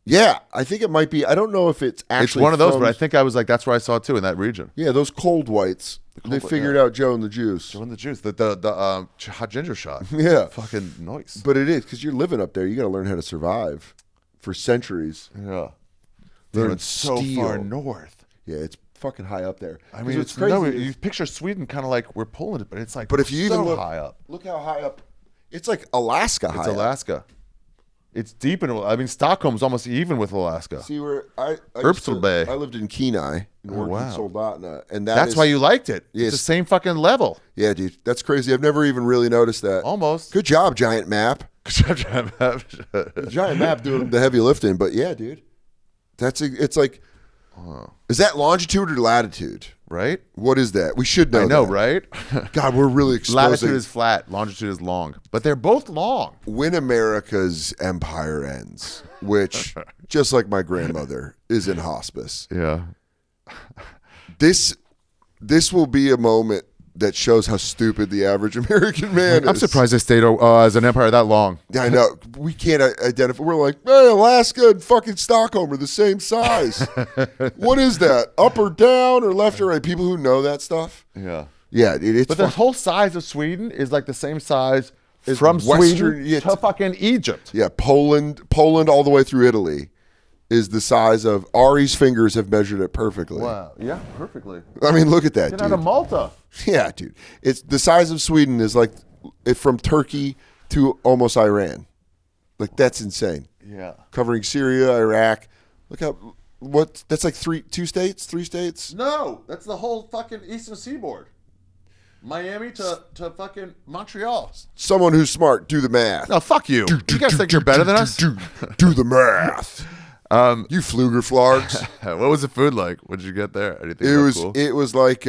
Speaker 1: Yeah, I think it might be. I don't know if it's actually.
Speaker 4: It's one of those,
Speaker 1: from-
Speaker 4: but I think I was like, that's where I saw it too in that region.
Speaker 1: Yeah, those cold whites. They figured out Joe and the Juice.
Speaker 4: Joe and the juice, the hot ginger shot.
Speaker 1: Yeah.
Speaker 4: Fucking nice.
Speaker 1: But it is because you're living up there. You got to learn how to survive for centuries.
Speaker 4: Yeah.
Speaker 1: Learn
Speaker 4: It's so
Speaker 1: steel.
Speaker 4: far north.
Speaker 1: Yeah, it's fucking high up there.
Speaker 4: I mean,
Speaker 1: what's
Speaker 4: it's
Speaker 1: crazy.
Speaker 4: no,
Speaker 1: is-
Speaker 4: you picture Sweden kind of like we're pulling it, but it's like
Speaker 1: but if you
Speaker 4: so
Speaker 1: even look
Speaker 4: high up.
Speaker 1: look how high up. It's like Alaska high.
Speaker 4: It's
Speaker 1: up.
Speaker 4: Alaska. It's deep in. I mean, Stockholm's almost even with Alaska.
Speaker 1: See where I
Speaker 4: Herbsel
Speaker 1: used to-
Speaker 4: Bay.
Speaker 1: I lived in Kenai in
Speaker 4: Oh, wow.
Speaker 1: Soldotna, and
Speaker 4: That's why you liked it.
Speaker 1: Yes.
Speaker 4: It's the same fucking level.
Speaker 1: Yeah, dude, that's crazy. I've never even really noticed that.
Speaker 4: Almost.
Speaker 1: Good job, Giant Map.
Speaker 4: Right?
Speaker 1: Giant Map doing the heavy lifting, but yeah, dude, it's like, is that longitude or latitude? What is that? We should know.
Speaker 4: I know,
Speaker 1: that.
Speaker 4: right?
Speaker 1: God, we're really exposing.
Speaker 4: Latitude is flat, longitude is long, but they're both long.
Speaker 1: When America's empire ends, which, just like my grandmother, is in hospice.
Speaker 4: Yeah.
Speaker 1: This will be a moment that shows how stupid the average American man is.
Speaker 4: I'm surprised they stayed as an empire that long.
Speaker 1: Yeah, I know. We can't identify. We're like, hey, Alaska and fucking Stockholm are the same size. What is that? Up or down or left or right? People who know that stuff.
Speaker 4: Yeah.
Speaker 1: Yeah, dude, it's
Speaker 4: But the whole size of Sweden is like the same size from
Speaker 1: Western-
Speaker 4: Sweden
Speaker 1: yeah,
Speaker 4: to fucking Egypt.
Speaker 1: yeah, Poland all the way through Italy is the size of Ari's fingers have measured it perfectly.
Speaker 4: Wow. Yeah, perfectly.
Speaker 1: I mean, look at that,
Speaker 4: Get
Speaker 1: dude.
Speaker 4: out of Malta.
Speaker 1: Yeah, dude. It's the size of Sweden is like from Turkey to almost Iran. Like that's insane.
Speaker 4: Yeah.
Speaker 1: Covering Syria, Iraq. Look how that's like three states.
Speaker 4: No, that's the whole fucking eastern seaboard. Miami to fucking Montreal.
Speaker 1: Someone who's smart, do the math.
Speaker 4: No, fuck you. You guys think you're better than us?
Speaker 1: Do the math. You Fluger Flargs.
Speaker 2: What was the food like? What did you get there? Anything
Speaker 1: It was
Speaker 2: cool?
Speaker 1: it was like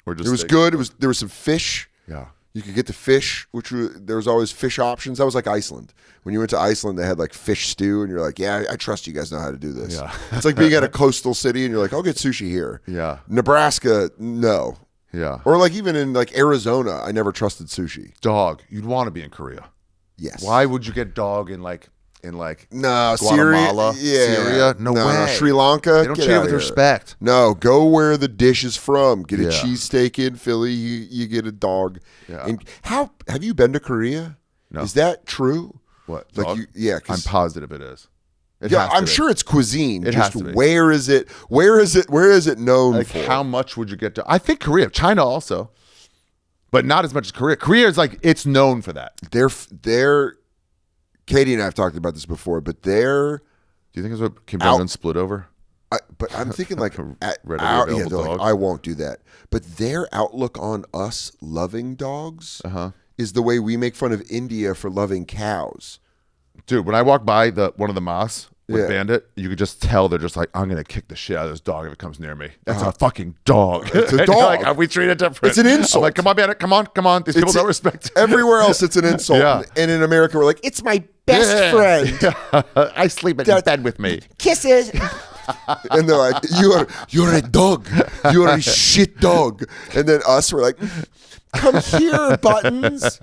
Speaker 2: Or just
Speaker 1: it was
Speaker 2: steak?
Speaker 1: good. There was some fish.
Speaker 2: Yeah.
Speaker 1: You could get the fish, there was always fish options. That was like Iceland. When you went to Iceland, they had like fish stew, and you're like, yeah, I trust you guys know how to do this.
Speaker 2: Yeah.
Speaker 1: It's like being at a coastal city, and you're like, I'll get sushi here.
Speaker 2: Yeah.
Speaker 1: Nebraska, no.
Speaker 2: Yeah.
Speaker 1: Or like even in like Arizona, I never trusted sushi.
Speaker 4: Dog. You'd want to be in Korea.
Speaker 1: Yes.
Speaker 4: Why would you get dog in like
Speaker 1: No,
Speaker 4: Guatemala,
Speaker 1: Syria. Yeah.
Speaker 4: Syria? No way.
Speaker 1: Sri Lanka.
Speaker 4: They don't
Speaker 1: Get
Speaker 4: treat it
Speaker 1: outta
Speaker 4: with
Speaker 1: here.
Speaker 4: respect.
Speaker 1: No, go where the dish is from. Get a
Speaker 4: Yeah.
Speaker 1: cheesesteak in Philly. You get a dog.
Speaker 4: Yeah.
Speaker 1: And how have you been to Korea?
Speaker 4: No.
Speaker 1: Is that true?
Speaker 4: What?
Speaker 1: Like
Speaker 4: dog?
Speaker 1: you? Yeah.
Speaker 4: I'm
Speaker 1: 'cause-
Speaker 4: positive it is. It
Speaker 1: yeah,
Speaker 4: has to
Speaker 1: I'm
Speaker 4: be.
Speaker 1: sure it's cuisine.
Speaker 4: It
Speaker 1: Just
Speaker 4: has to be.
Speaker 1: where is it? Where is it known
Speaker 4: Like
Speaker 1: for?
Speaker 4: how much would you get to? I think Korea, China also, but not as much as Korea. Korea is like it's known for that.
Speaker 1: They're Katie and I have talked about this before, but they're.
Speaker 4: Do you think it's what Kim Jong Un split over?
Speaker 1: But I'm thinking like at
Speaker 4: Readily
Speaker 1: our,
Speaker 4: available
Speaker 1: they're like,
Speaker 4: dog.
Speaker 1: I won't do that. But their outlook on us loving dogs
Speaker 4: Uh-huh.
Speaker 1: is the way we make fun of India for loving cows.
Speaker 4: Dude, when I walk by one of the mosques with
Speaker 1: Yeah.
Speaker 4: Bandit, you could just tell they're just like, I'm gonna kick the shit out of this dog if it comes near me. That's a fucking dog.
Speaker 1: It's a
Speaker 4: And you're
Speaker 1: dog.
Speaker 4: Like, we treat it different.
Speaker 1: It's an insult.
Speaker 4: I'm like, come on, Bandit, come on. These people
Speaker 1: It's
Speaker 4: don't respect.
Speaker 1: Everywhere else, it's an insult.
Speaker 4: Yeah.
Speaker 1: And in America, we're like, it's my best
Speaker 4: Yeah.
Speaker 1: friend.
Speaker 4: I sleep in bed with me.
Speaker 1: Kisses. And they're like, you're a dog. You're a shit dog. And then us, we're like, come here, Buttons.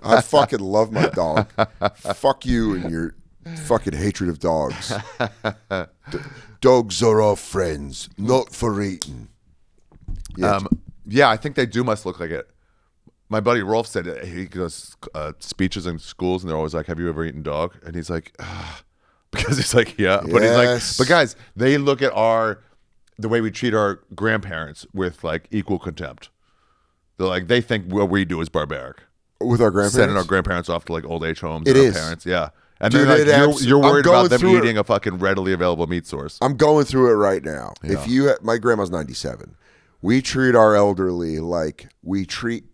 Speaker 1: I fucking love my dog. Fuck you and your fucking hatred of dogs. Dogs are our friends, not for eating. Yeah,
Speaker 4: Yeah, I think they must look like it. My buddy Rolf said he goes speeches in schools, and they're always like, "Have you ever eaten dog?" And he's like, because he's like, "Yeah," but he's like,
Speaker 1: Yes.
Speaker 4: "But guys, they look at the way we treat our grandparents with like equal contempt. They're like, they think what we do is barbaric,
Speaker 1: with our grandparents.
Speaker 4: sending our grandparents off to like old age homes.
Speaker 1: It
Speaker 4: and
Speaker 1: is.
Speaker 4: our parents, yeah." And
Speaker 1: Dude,
Speaker 4: then
Speaker 1: it
Speaker 4: like,
Speaker 1: abs-
Speaker 4: you're
Speaker 1: I'm
Speaker 4: worried
Speaker 1: going
Speaker 4: about them
Speaker 1: through it.
Speaker 4: eating a fucking readily available meat source.
Speaker 1: I'm going through it right now.
Speaker 4: Yeah.
Speaker 1: If you, my grandma's 97. We treat our elderly like we treat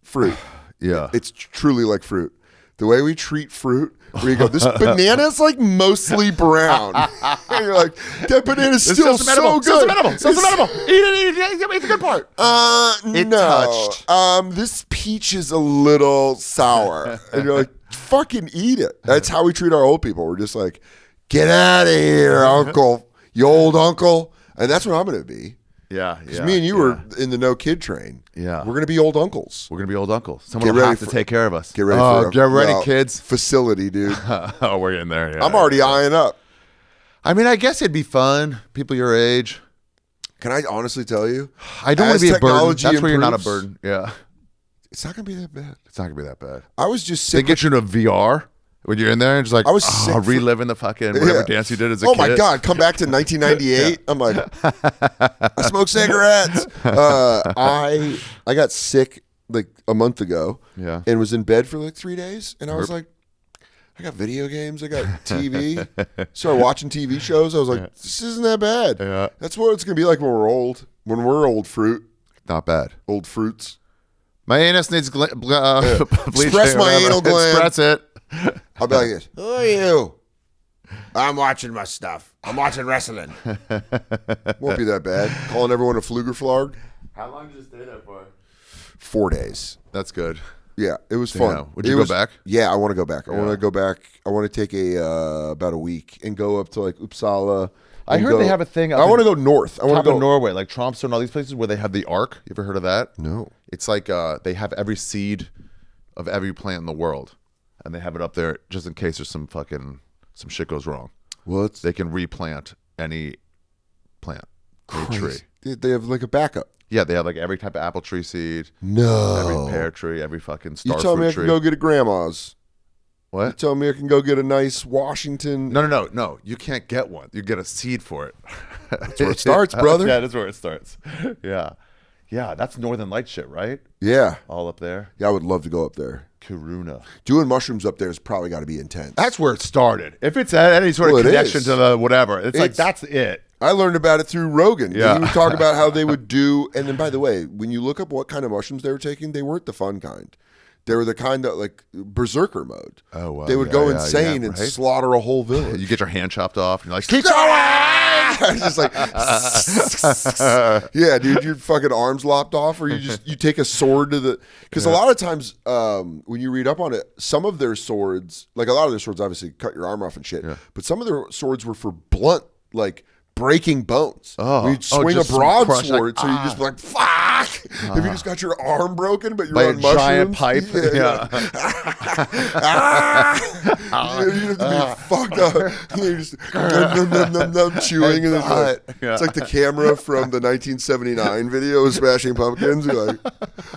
Speaker 1: fruit.
Speaker 4: Yeah.
Speaker 1: It's truly like fruit. The way we treat fruit, where you go, this banana's like mostly brown. And you're like, that banana's still so good.
Speaker 4: Still edible. Eat it. Eat the good part. It
Speaker 1: No.
Speaker 4: touched.
Speaker 1: This peach is a little sour. And you're like, fucking eat it. That's how we treat our old people. We're just like, get out of here, uncle. You old uncle. And that's what I'm going to be.
Speaker 4: Yeah,
Speaker 1: Because me and you were in the no kid train.
Speaker 4: Yeah.
Speaker 1: We're gonna be old uncles.
Speaker 4: We're gonna be old uncles. Someone
Speaker 1: Get
Speaker 4: will
Speaker 1: ready
Speaker 4: have to
Speaker 1: for-
Speaker 4: take care of us.
Speaker 1: Get ready
Speaker 4: Oh,
Speaker 1: for
Speaker 4: get ready,
Speaker 1: no,
Speaker 4: kids.
Speaker 1: Facility, dude.
Speaker 4: Oh, we're in there. Yeah,
Speaker 1: I'm already eyeing up.
Speaker 4: I mean, I guess it'd be fun. People your age.
Speaker 1: Can I honestly tell you?
Speaker 4: I don't want
Speaker 1: As
Speaker 4: to be a burden. That's
Speaker 1: technology
Speaker 4: where you're not a
Speaker 1: improves-
Speaker 4: burden. Yeah.
Speaker 1: It's not gonna be that bad.
Speaker 4: It's not gonna be that bad.
Speaker 1: I was just
Speaker 4: They
Speaker 1: sick.
Speaker 4: get you into VR when you're in there and just like,
Speaker 1: I was sick for-
Speaker 4: reliving the fucking whatever
Speaker 1: Yeah.
Speaker 4: dance you did as a
Speaker 1: Oh
Speaker 4: kid.
Speaker 1: my God! Come back to 1998. I'm like, I smoke cigarettes. I got sick like a month ago.
Speaker 4: Yeah.
Speaker 1: And was in bed for like 3 days, and I was like, I got video games, I got TV. Started watching TV shows. I was like, this isn't that bad.
Speaker 4: Yeah.
Speaker 1: That's what it's gonna be like when we're old. When we're old fruit,
Speaker 4: Not bad.
Speaker 1: old fruits.
Speaker 4: My anus needs bleaching.
Speaker 1: Express my
Speaker 4: whatever.
Speaker 1: anal gland.
Speaker 4: Express it.
Speaker 1: I'll be like this. Who are you? I'm watching my stuff. I'm watching wrestling. Won't be that bad. Calling everyone a flugerflarg.
Speaker 2: How long did you stay there for?
Speaker 1: 4 days.
Speaker 4: That's good.
Speaker 1: Yeah, it was fun.
Speaker 4: Damn. Would you
Speaker 1: It
Speaker 4: go
Speaker 1: was-
Speaker 4: back?
Speaker 1: Yeah, I want to go back. I want to go back. I want to take about a week and go up to like Uppsala.
Speaker 4: I
Speaker 1: and
Speaker 4: heard
Speaker 1: go-
Speaker 4: they have a thing up
Speaker 1: I want to
Speaker 4: in
Speaker 1: go north. I want
Speaker 4: Top
Speaker 1: to
Speaker 4: of
Speaker 1: go
Speaker 4: Norway, like Tromsø and all these places where they have the Ark. You ever heard of that?
Speaker 1: No.
Speaker 4: It's like they have every seed of every plant in the world, and they have it up there just in case there's some shit goes wrong.
Speaker 1: Well, it's
Speaker 4: They can replant any plant, any tree.
Speaker 1: crazy. They have like a backup.
Speaker 4: Yeah, they have like every type of apple tree seed,
Speaker 1: No.
Speaker 4: every pear tree, every fucking
Speaker 1: You
Speaker 4: star
Speaker 1: tell me
Speaker 4: fruit
Speaker 1: I
Speaker 4: tree.
Speaker 1: can go get a grandma's. You
Speaker 4: What?
Speaker 1: tell me I can go get a nice Washington.
Speaker 4: No. You can't get one. You get a seed for it.
Speaker 1: That's where it starts, brother.
Speaker 4: Yeah, that's where it starts. Yeah, that's Northern Light shit, right?
Speaker 1: Yeah.
Speaker 4: All up there.
Speaker 1: Yeah, I would love to go up there.
Speaker 4: Karuna.
Speaker 1: Doing mushrooms up there has probably got to be intense.
Speaker 4: That's where it started. If it's any sort
Speaker 1: Well,
Speaker 4: of
Speaker 1: it
Speaker 4: connection
Speaker 1: is.
Speaker 4: to the whatever, it's like
Speaker 1: It's-
Speaker 4: that's it.
Speaker 1: I learned about it through Rogan.
Speaker 4: Yeah.
Speaker 1: He would talk about how they would do. And then, by the way, when you look up what kind of mushrooms they were taking, they weren't the fun kind. They were the kind that like berserker mode.
Speaker 4: Oh, wow.
Speaker 1: They would
Speaker 4: Yeah,
Speaker 1: go
Speaker 4: yeah,
Speaker 1: insane
Speaker 4: yeah,
Speaker 1: and
Speaker 4: right?
Speaker 1: slaughter a whole village.
Speaker 4: You get your hand chopped off, and you're like, keep
Speaker 1: It's just like, yeah, dude, your fucking arms lopped off, or you take a sword to the. Because a lot of times, when you read up on it, some of their swords, like a lot of their swords, obviously cut your arm off and shit.
Speaker 4: Yeah.
Speaker 1: But some of their swords were for blunt, like breaking bones.
Speaker 4: Oh.
Speaker 1: You'd swing a
Speaker 4: just some
Speaker 1: broadsword,
Speaker 4: crush, like,
Speaker 1: so you just be like, fuck. If you just got your arm broken, but you're
Speaker 4: by a
Speaker 1: on mushrooms,
Speaker 4: giant pipe.
Speaker 1: Yeah. You have to be fucked up. You're just num, num, num, num, chewing, and then like,
Speaker 4: Yeah.
Speaker 1: it's like the camera from the 1979 video of Smashing Pumpkins. You're like,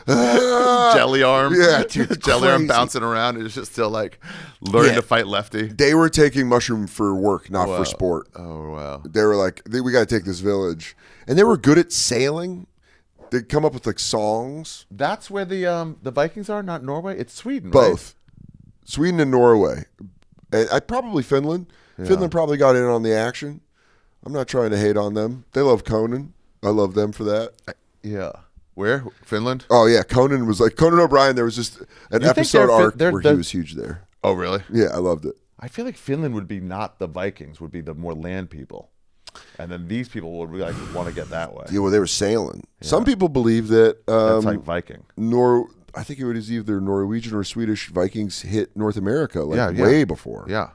Speaker 1: ah.
Speaker 4: Jelly arm.
Speaker 1: Yeah, dude, it's
Speaker 4: Jelly arm
Speaker 1: crazy.
Speaker 4: bouncing around. It's just still like learning
Speaker 1: Yeah.
Speaker 4: to fight lefty.
Speaker 1: They were taking mushroom for work, not
Speaker 4: Wow.
Speaker 1: for sport.
Speaker 4: Oh, wow.
Speaker 1: They were like, we got to take this village, and they were good at sailing. They'd come up with like songs.
Speaker 4: That's where the Vikings are, not Norway. It's Sweden, right?
Speaker 1: Both Sweden and Norway. I probably Finland. Finland probably got in on the action. I'm not trying to hate on them. They love Conan. I love them for that.
Speaker 4: Yeah. Where? Finland?
Speaker 1: Oh yeah, Conan was like Conan O'Brien. There was just an
Speaker 4: You think
Speaker 1: episode
Speaker 4: they're
Speaker 1: arc
Speaker 4: they're-
Speaker 1: where
Speaker 4: they're-
Speaker 1: he was huge there.
Speaker 4: Oh, really?
Speaker 1: Yeah, I loved it.
Speaker 4: I feel like Finland would be not the Vikings, would be the more land people. And then these people would be like want to get that way.
Speaker 1: Yeah, well, they were sailing. Some people believe that
Speaker 4: That's like Viking.
Speaker 1: I think it was either Norwegian or Swedish Vikings hit North America like
Speaker 4: Yeah, yeah.
Speaker 1: way before.
Speaker 4: Yeah.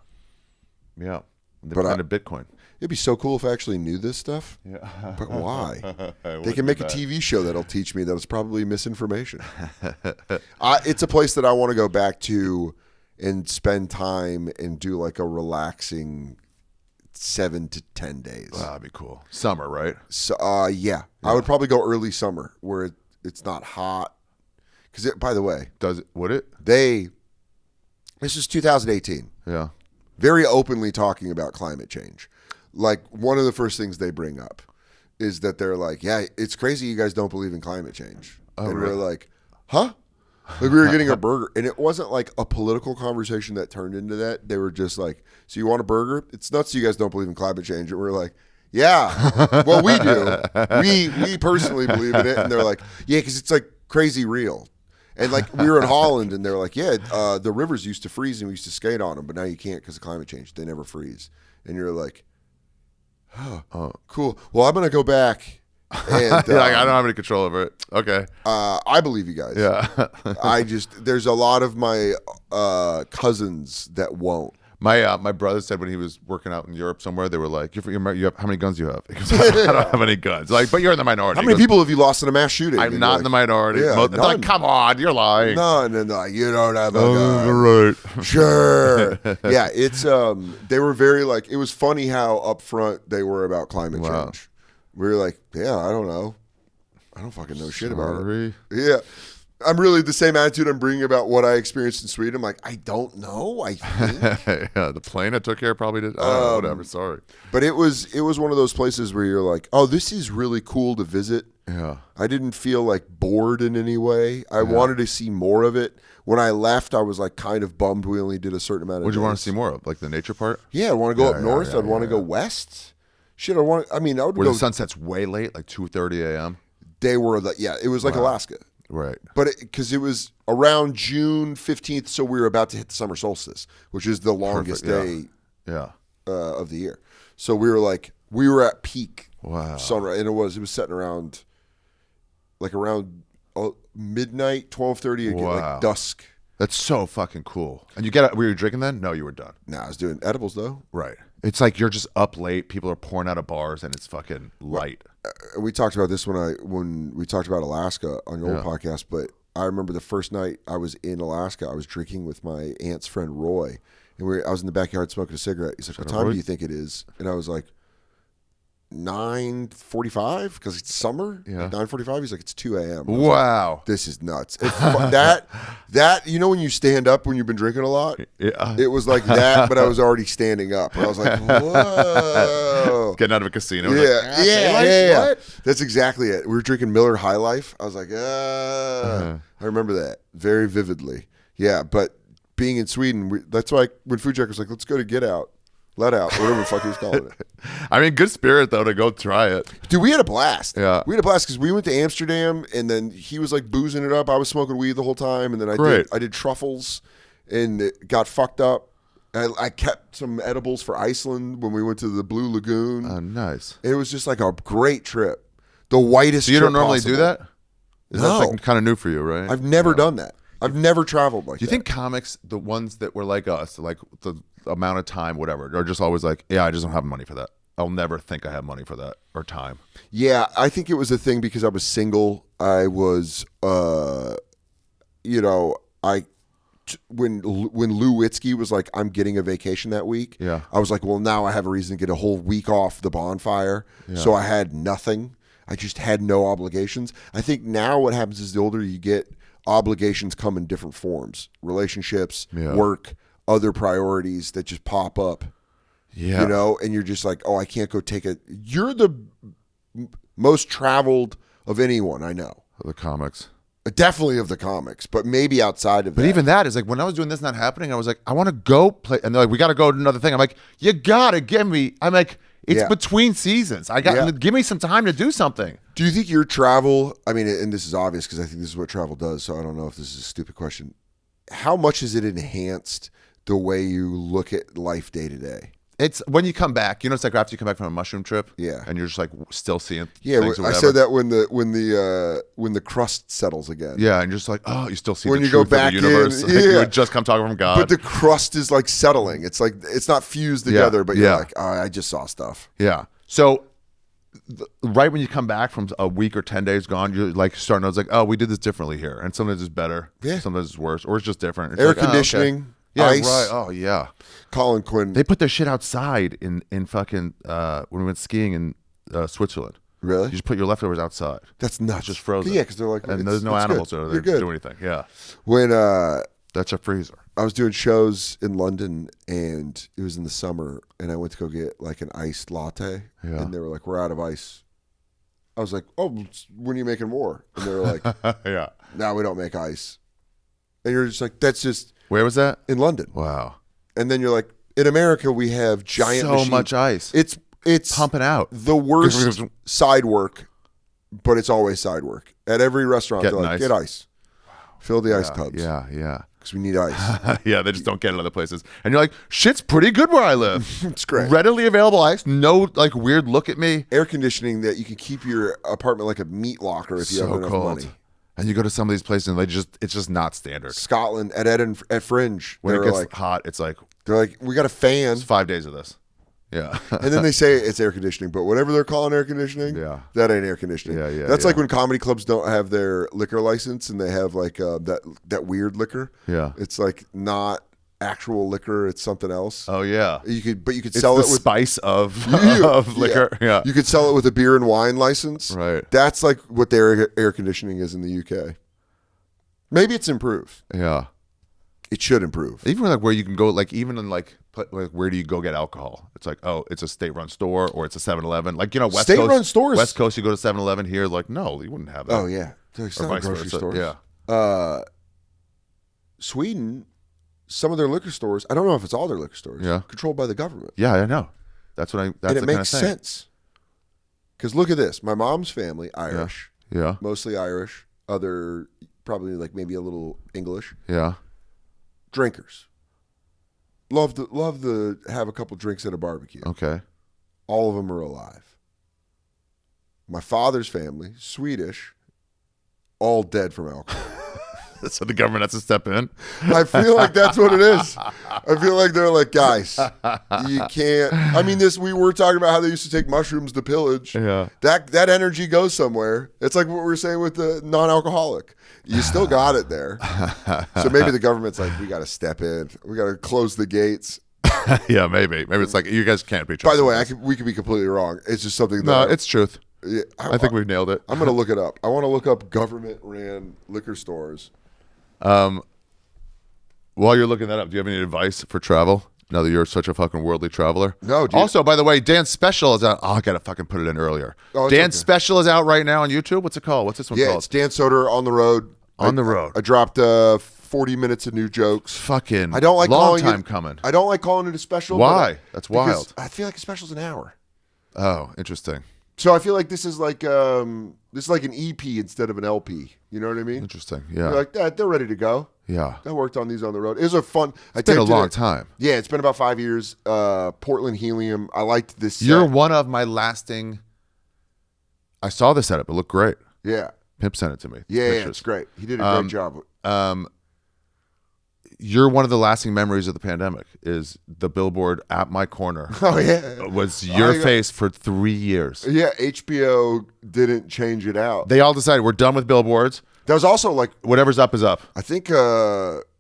Speaker 4: Yeah. They
Speaker 1: But
Speaker 4: kind of Bitcoin.
Speaker 1: It'd be so cool if I actually knew this stuff.
Speaker 4: Yeah.
Speaker 1: But why? They can make a TV show that'll teach me that it's probably misinformation. It's a place that I want to go back to and spend time and do like a relaxing 7 to 10 days.
Speaker 4: Wow, that'd be cool. Summer, right?
Speaker 1: So, yeah. I would probably go early summer where it's not hot. Because, by the way,
Speaker 4: Would it?
Speaker 1: this is 2018,
Speaker 4: Yeah.
Speaker 1: very openly talking about climate change. Like, one of the first things they bring up is that they're like, yeah, it's crazy you guys don't believe in climate change. And
Speaker 4: really?
Speaker 1: we're like, huh? Like, we were getting a burger. And it wasn't like a political conversation that turned into that. They were just like, so you want a burger? It's nuts you guys don't believe in climate change. And we're like, yeah, well, we do. We personally believe in it. And they're like, yeah, because it's like crazy real. And like we were in Holland and they're like, yeah, the rivers used to freeze and we used to skate on them, but now you can't because of climate change. They never freeze. And you're like, oh, cool. Well, I'm going to go back. And
Speaker 4: You're like, I don't have any control over it. Okay.
Speaker 1: I believe you guys.
Speaker 4: Yeah.
Speaker 1: There's a lot of my cousins that won't.
Speaker 6: My brother said when he was working out in Europe somewhere, they were like, you have, how many guns do you have? He goes, I don't have any guns. Like, but you're in the minority.
Speaker 1: How many people have you lost in a mass shooting?
Speaker 6: I'm not in the minority.
Speaker 1: Yeah,
Speaker 6: They're like, come on, you're lying.
Speaker 1: None. And they're like, you don't have a gun.
Speaker 6: Right.
Speaker 1: Sure. Yeah, it's they were very like, it was funny how upfront they were about climate change. We were like, yeah, I don't know. I don't fucking know shit about it. Yeah. I'm really the same attitude I'm bringing about what I experienced in Sweden. I'm like, I don't know. I think.
Speaker 6: Yeah, the plane I took here probably did. Whatever. Sorry.
Speaker 1: But it was one of those places where you're like, oh, this is really cool to visit.
Speaker 6: Yeah.
Speaker 1: I didn't feel like bored in any way. I wanted to see more of it. When I left, I was like kind of bummed we only did a certain amount of
Speaker 6: What'd you want to
Speaker 1: days.
Speaker 6: see more of? Like the nature part?
Speaker 1: Yeah, I want to go up north. I'd want to go west. Shit, I would
Speaker 6: Where
Speaker 1: go.
Speaker 6: the sunset's way late, like 2:30 a.m.
Speaker 1: They were it was like Alaska.
Speaker 6: Right.
Speaker 1: But because it was around June 15th, so we were about to hit the summer solstice, which is the longest day of the year. So we were at peak sunrise, and it was setting around midnight, 12:30, like dusk.
Speaker 6: That's so fucking cool. And were you drinking then? No, you were done.
Speaker 1: Nah, I was doing edibles though.
Speaker 6: Right. It's like you're just up late. People are pouring out of bars, and it's fucking light.
Speaker 1: We talked about this when we talked about Alaska on your old podcast, but I remember the first night I was in Alaska, I was drinking with my aunt's friend Roy, and I was in the backyard smoking a cigarette. He's like, "What time do you think it is?" And I was like, 9:45, because it's summer.
Speaker 6: Yeah.
Speaker 1: 9:45. He's like, it's 2 a.m.
Speaker 6: Wow.
Speaker 1: Like, this is nuts. That you know when you stand up when you've been drinking a lot?
Speaker 6: Yeah.
Speaker 1: It was like that, but I was already standing up. And I was like, whoa.
Speaker 6: Getting out of a casino.
Speaker 1: Yeah. What? That's exactly it. We were drinking Miller High Life. I was like, I remember that very vividly. Yeah, but being in Sweden, that's why when Food Check was like, let's go to Get Out. Let Out, whatever the fuck he was calling it.
Speaker 6: I mean, good spirit, though, to go try it.
Speaker 1: Dude, we had a blast.
Speaker 6: Yeah.
Speaker 1: We had a blast because we went to Amsterdam, and then he was like boozing it up. I was smoking weed the whole time, and then I did truffles and it got fucked up. I kept some edibles for Iceland when we went to the Blue Lagoon.
Speaker 6: Oh, nice.
Speaker 1: It was just like a great trip. The whitest trip
Speaker 6: So you don't normally
Speaker 1: possible.
Speaker 6: do that? Is
Speaker 1: No.
Speaker 6: that like kind of new for you, right?
Speaker 1: I've never done that. I've never traveled like that.
Speaker 6: Do you think comics, the ones that were like us, like the amount of time, whatever, are just always like, yeah, I just don't have money for that. I'll never think I have money for that or time.
Speaker 1: Yeah, I think it was a thing because I was single. I was, when Lou Witzke was like, I'm getting a vacation that week.
Speaker 6: Yeah.
Speaker 1: I was like, well, now I have a reason to get a whole week off the bonfire.
Speaker 6: Yeah.
Speaker 1: So I had nothing. I just had no obligations. I think now what happens is the older you get, obligations come in different forms. Relationships, work, other priorities that just pop up.
Speaker 6: Yeah.
Speaker 1: You know, and you're just like, oh, I can't go take a... You're the most traveled of anyone I know.
Speaker 6: The comics.
Speaker 1: Definitely of the comics, but maybe outside of that.
Speaker 6: But even that is like, when I was doing this not happening, I was like, I want to go play. And they're like, we got to go to another thing. I'm like, you got to give me... I'm like, it's between seasons. Give me some time to do something.
Speaker 1: Do you think your travel... I mean, and this is obvious because I think this is what travel does, so I don't know if this is a stupid question. How much has it enhanced the way you look at life day to day?
Speaker 6: It's when you come back, it's like after you come back from a mushroom trip, and you're just like still seeing things or whatever.
Speaker 1: I said that when the crust settles again.
Speaker 6: Yeah, and you're just like, oh, you still see
Speaker 1: when
Speaker 6: the
Speaker 1: you go
Speaker 6: truth
Speaker 1: back
Speaker 6: of the universe.
Speaker 1: in.
Speaker 6: Like you had just come talking from God.
Speaker 1: But the crust is like settling. It's like it's not fused together, but you're like, oh, I just saw stuff.
Speaker 6: Yeah. So right when you come back from a week or 10 days gone, you're like starting. I was like, oh, we did this differently here, and sometimes it's better, sometimes it's worse, or it's just different. It's
Speaker 1: Air
Speaker 6: like,
Speaker 1: conditioning.
Speaker 6: Oh, okay. Yeah,
Speaker 1: ice.
Speaker 6: right. Oh, yeah.
Speaker 1: Colin Quinn.
Speaker 6: They put their shit outside in fucking when we went skiing in Switzerland.
Speaker 1: Really?
Speaker 6: You just put your leftovers outside.
Speaker 1: That's nuts.
Speaker 6: It's just frozen.
Speaker 1: Yeah, because they're like,
Speaker 6: and there's no animals there to do anything. Yeah.
Speaker 1: When
Speaker 6: that's a freezer.
Speaker 1: I was doing shows in London, and it was in the summer, and I went to go get like an iced latte, and they were like, "We're out of ice." I was like, "Oh, when are you making more?" And they were like,
Speaker 6: "Yeah,
Speaker 1: now we don't make ice." And you're just like, "That's just."
Speaker 6: Where was that?
Speaker 1: In London.
Speaker 6: Wow.
Speaker 1: And then you're like, in America, we have giant
Speaker 6: so
Speaker 1: machines.
Speaker 6: much ice.
Speaker 1: It's
Speaker 6: pumping out.
Speaker 1: The worst side work, but it's always side work. At every restaurant, they're like, get ice. Fill the ice tubs.
Speaker 6: Yeah.
Speaker 1: Because we need ice.
Speaker 6: Yeah, they just don't get it other places. And you're like, shit's pretty good where I live.
Speaker 1: It's great.
Speaker 6: Readily available ice. No like weird look at me.
Speaker 1: Air conditioning that you can keep your apartment like a meat locker if you have enough money.
Speaker 2: And you go to some of these places and it's just not standard.
Speaker 1: Scotland at Fringe.
Speaker 2: When it
Speaker 1: they're
Speaker 2: gets
Speaker 1: like,
Speaker 2: hot, it's like
Speaker 1: they're like, we got a fan.
Speaker 2: it's 5 days of this. Yeah.
Speaker 1: And then they say it's air conditioning, but whatever they're calling air conditioning,
Speaker 2: Yeah.
Speaker 1: that ain't air conditioning.
Speaker 2: Yeah,
Speaker 1: That's
Speaker 2: yeah.
Speaker 1: like when comedy clubs don't have their liquor license and they have like that weird liquor.
Speaker 2: Yeah.
Speaker 1: It's like not actual liquor; it's something else.
Speaker 2: Oh yeah.
Speaker 1: You could
Speaker 2: It's
Speaker 1: sell
Speaker 2: the
Speaker 1: it with
Speaker 2: spice of
Speaker 1: Yeah.
Speaker 2: liquor. Yeah.
Speaker 1: You could sell it with a beer and wine license.
Speaker 2: Right.
Speaker 1: That's like what their air conditioning is in the UK. Maybe it's improved.
Speaker 2: Yeah.
Speaker 1: It should improve.
Speaker 2: Even like where you can go, like even in like where do you go get alcohol? It's like, oh, it's a state-run store or it's a 7-Eleven. Like, West
Speaker 1: State-run
Speaker 2: Coast
Speaker 1: stores.
Speaker 2: West Coast, you go to 7-Eleven. Here, like, no, you wouldn't have that.
Speaker 1: Oh yeah, it's
Speaker 2: Or
Speaker 1: not
Speaker 2: vice
Speaker 1: grocery
Speaker 2: versa.
Speaker 1: stores.
Speaker 2: Yeah.
Speaker 1: Sweden, some of their liquor stores. I don't know if it's all their liquor stores.
Speaker 2: Yeah.
Speaker 1: Controlled by the government.
Speaker 2: Yeah, I know. That's what I. That's
Speaker 1: And it
Speaker 2: the kind of
Speaker 1: makes
Speaker 2: thing.
Speaker 1: sense. Because look at this. My mom's family, Irish,
Speaker 2: Yeah.
Speaker 1: mostly Irish. Other, probably like maybe a little English.
Speaker 2: Yeah.
Speaker 1: Drinkers. Love to have a couple drinks at a barbecue.
Speaker 2: Okay.
Speaker 1: All of them are alive. My father's family, Swedish, all dead from alcohol.
Speaker 2: So the government has to step in.
Speaker 1: I feel like that's what it is. I feel like they're like, guys, you can't. I mean, we were talking about how they used to take mushrooms to pillage.
Speaker 2: Yeah.
Speaker 1: That energy goes somewhere. It's like what we were saying with the non-alcoholic. You still got it there. So maybe the government's like, we got to step in. We got to close the gates.
Speaker 2: Yeah, maybe it's like you guys can't be trusted.
Speaker 1: By the way, we could be completely wrong. It's just something that
Speaker 2: no, it's truth.
Speaker 1: yeah,
Speaker 2: I think we've nailed it.
Speaker 1: I'm going to look it up. I want to look up government-ran liquor stores.
Speaker 2: While you're looking that up, do you have any advice for travel? Now that you're such a fucking worldly traveler.
Speaker 1: No, dude.
Speaker 2: Also, by the way, Dan's special is out. Oh, I gotta fucking put it in earlier.
Speaker 1: Oh, it's
Speaker 2: Dan's
Speaker 1: okay.
Speaker 2: special is out right now on YouTube. What's it called? What's this one
Speaker 1: Yeah,
Speaker 2: called?
Speaker 1: it's Dan Soder on the road.
Speaker 2: On the road.
Speaker 1: I dropped 40 minutes of new jokes.
Speaker 2: Fucking.
Speaker 1: I don't like
Speaker 2: long
Speaker 1: calling
Speaker 2: time
Speaker 1: it,
Speaker 2: coming.
Speaker 1: I don't like calling it a special.
Speaker 2: Why? That's
Speaker 1: because
Speaker 2: wild.
Speaker 1: I feel like a special's an hour.
Speaker 2: Oh, interesting.
Speaker 1: So I feel like this is like an EP instead of an LP. You know what I mean?
Speaker 2: Interesting.
Speaker 1: You're
Speaker 2: Yeah.
Speaker 1: like they're ready to go.
Speaker 2: Yeah.
Speaker 1: I worked on these on the road. It was a fun.
Speaker 2: It's been a long time.
Speaker 1: Yeah, it's been about 5 years. Portland Helium. I liked this. Set.
Speaker 2: You're one of my lasting. I saw the setup. It looked great.
Speaker 1: Yeah.
Speaker 2: Pimp sent it to me.
Speaker 1: Yeah,
Speaker 2: Pictures.
Speaker 1: it's great. He did a great job.
Speaker 2: You're one of the lasting memories of the pandemic. Is the billboard at my corner
Speaker 1: Oh yeah.
Speaker 2: was your face for 3 years.
Speaker 1: Yeah, HBO didn't change it out.
Speaker 2: They all decided we're done with billboards.
Speaker 1: That was also like
Speaker 2: Whatever's up is up.
Speaker 1: I think.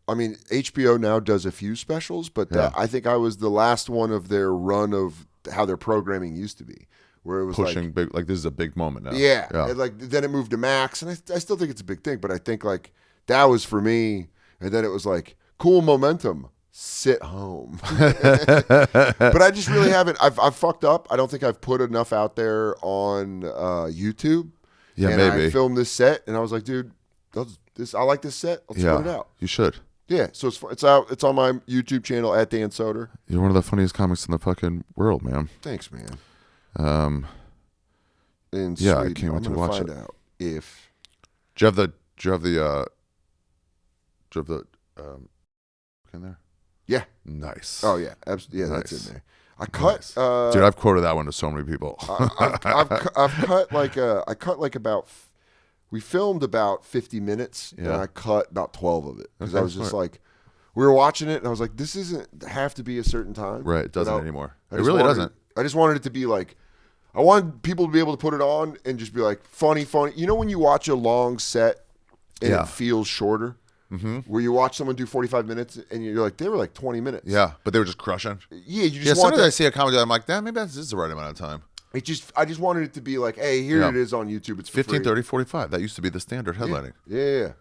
Speaker 1: I mean, HBO now does a few specials, but
Speaker 2: Yeah.
Speaker 1: I think I was the last one of their run of how their programming used to be, where it was
Speaker 2: Pushing
Speaker 1: like,
Speaker 2: big, like this is a big moment now.
Speaker 1: yeah,
Speaker 2: yeah.
Speaker 1: and like then it moved to Max, and I still think it's a big thing, but I think like that was for me, and then it was like cool momentum. Sit home, but I just really haven't. I've fucked up. I don't think I've put enough out there on YouTube.
Speaker 2: Yeah,
Speaker 1: and
Speaker 2: maybe.
Speaker 1: I filmed this set, and I was like, dude, I like this set. Let's put it out.
Speaker 2: You should.
Speaker 1: Yeah, so it's out. It's on my YouTube channel at Dan Soder.
Speaker 2: You're one of the funniest comics in the fucking world, man.
Speaker 1: Thanks, man. In
Speaker 2: Yeah, I
Speaker 1: Sweden,
Speaker 2: can't wait
Speaker 1: I'm
Speaker 2: to
Speaker 1: gonna
Speaker 2: watch
Speaker 1: find
Speaker 2: it.
Speaker 1: out if
Speaker 2: Do you have the in there?
Speaker 1: yeah.
Speaker 2: Nice.
Speaker 1: Oh yeah, absolutely. Yeah, that's
Speaker 2: Nice.
Speaker 1: in there. I cut.
Speaker 2: Nice. Dude, I've quoted that one to so many people.
Speaker 1: I've cut like I cut like about. We filmed about 50 minutes, and
Speaker 2: Yeah.
Speaker 1: I cut about 12 of it because
Speaker 2: Okay,
Speaker 1: I was just
Speaker 2: smart.
Speaker 1: like, we were watching it, and I was like, this doesn't have to be a certain time.
Speaker 2: Right, it doesn't
Speaker 1: But
Speaker 2: anymore.
Speaker 1: I
Speaker 2: It
Speaker 1: just
Speaker 2: really
Speaker 1: wanted-
Speaker 2: doesn't.
Speaker 1: I just wanted it to be like, I wanted people to be able to put it on and just be like, funny. You know when you watch a long set and
Speaker 2: Yeah.
Speaker 1: it feels shorter? Mm-hmm. Where you watch someone do 45 minutes and you're like, they were like 20 minutes.
Speaker 2: Yeah, but they were just crushing.
Speaker 1: Yeah, you just
Speaker 2: Yeah,
Speaker 1: want
Speaker 2: sometimes I
Speaker 1: that.
Speaker 2: see a comedy, I'm like, damn, maybe this is the right amount of time.
Speaker 1: I just wanted it to be like, hey, here
Speaker 2: Yeah.
Speaker 1: it is on YouTube. It's for
Speaker 2: 15,
Speaker 1: free.
Speaker 2: 30, 45. That used to be the standard headlining.
Speaker 1: Yeah.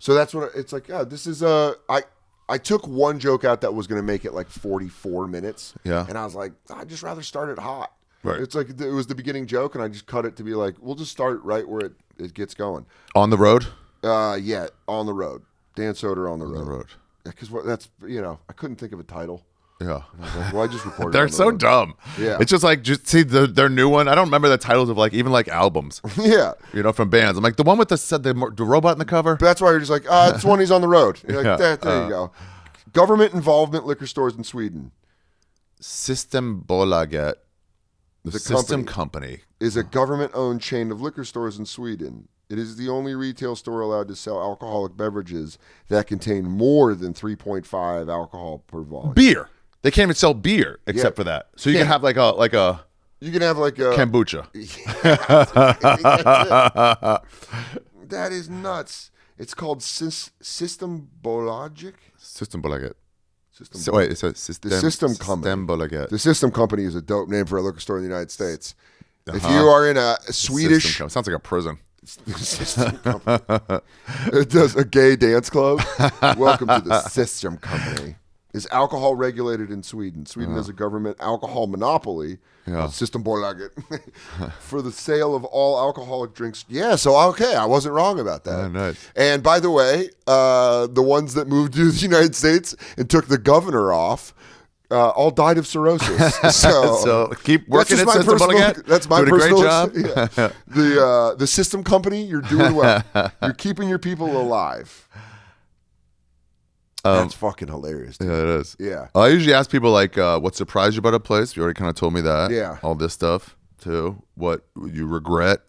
Speaker 1: So that's what it's like. Yeah, this is I took one joke out that was going to make it like 44 minutes.
Speaker 2: Yeah.
Speaker 1: And I was like, I'd just rather start it hot.
Speaker 2: Right.
Speaker 1: It's like it was the beginning joke, and I just cut it to be like, we'll just start right where it gets going.
Speaker 2: On the road?
Speaker 1: Yeah, on the road. Dan Soder on the road.
Speaker 2: On the road.
Speaker 1: Because that's I couldn't think of a title.
Speaker 2: Yeah.
Speaker 1: I was like, well, I just recorded.
Speaker 2: They're
Speaker 1: on the
Speaker 2: so
Speaker 1: road.
Speaker 2: dumb.
Speaker 1: Yeah.
Speaker 2: It's just like, just see their new one. I don't remember the titles of like, even like albums,
Speaker 1: Yeah.
Speaker 2: from bands. I'm like, the one with the robot in the cover?
Speaker 1: But that's why you're just like, it's one he's on the road. You're like,
Speaker 2: Yeah,
Speaker 1: there you go. Government involvement liquor stores in Sweden
Speaker 2: Systembolaget. The System Company.
Speaker 1: is a government-owned chain of liquor stores in Sweden. It is the only retail store allowed to sell alcoholic beverages that contain more than 3.5 alcohol per volume.
Speaker 4: Beer. They can't even sell beer except
Speaker 1: Yeah.
Speaker 4: for that. So you can have like a
Speaker 1: You can have like a
Speaker 4: kombucha.
Speaker 1: That is nuts. It's called Systembolaget.
Speaker 2: Systembolaget.
Speaker 1: System.
Speaker 2: So wait, it's a system.
Speaker 1: The System Company.
Speaker 2: Systembolaget.
Speaker 1: The System Company is a dope name for a liquor store in the United States. If you are in a Swedish
Speaker 2: Sounds like a prison.
Speaker 1: System Company, it does a gay dance club. Welcome to the System Company. Is alcohol regulated in Sweden? Sweden has a government alcohol monopoly.
Speaker 2: Yeah.
Speaker 1: Systembolaget for the sale of all alcoholic drinks. Yeah, so okay, I wasn't wrong about that.
Speaker 2: Oh, nice.
Speaker 1: And by the way, the ones that moved to the United States and took the governor off all died of cirrhosis.
Speaker 2: So keep working at Systembolaget.
Speaker 1: That's my
Speaker 2: Doing a great
Speaker 1: personal.
Speaker 2: job.
Speaker 1: Yeah. The System Company, you're doing well. You're keeping your people alive. That's fucking hilarious, dude.
Speaker 2: Yeah, it is.
Speaker 1: Yeah.
Speaker 2: I usually ask people like, what surprised you about a place? You already kind of told me that.
Speaker 1: Yeah.
Speaker 2: All this stuff too. What you regret?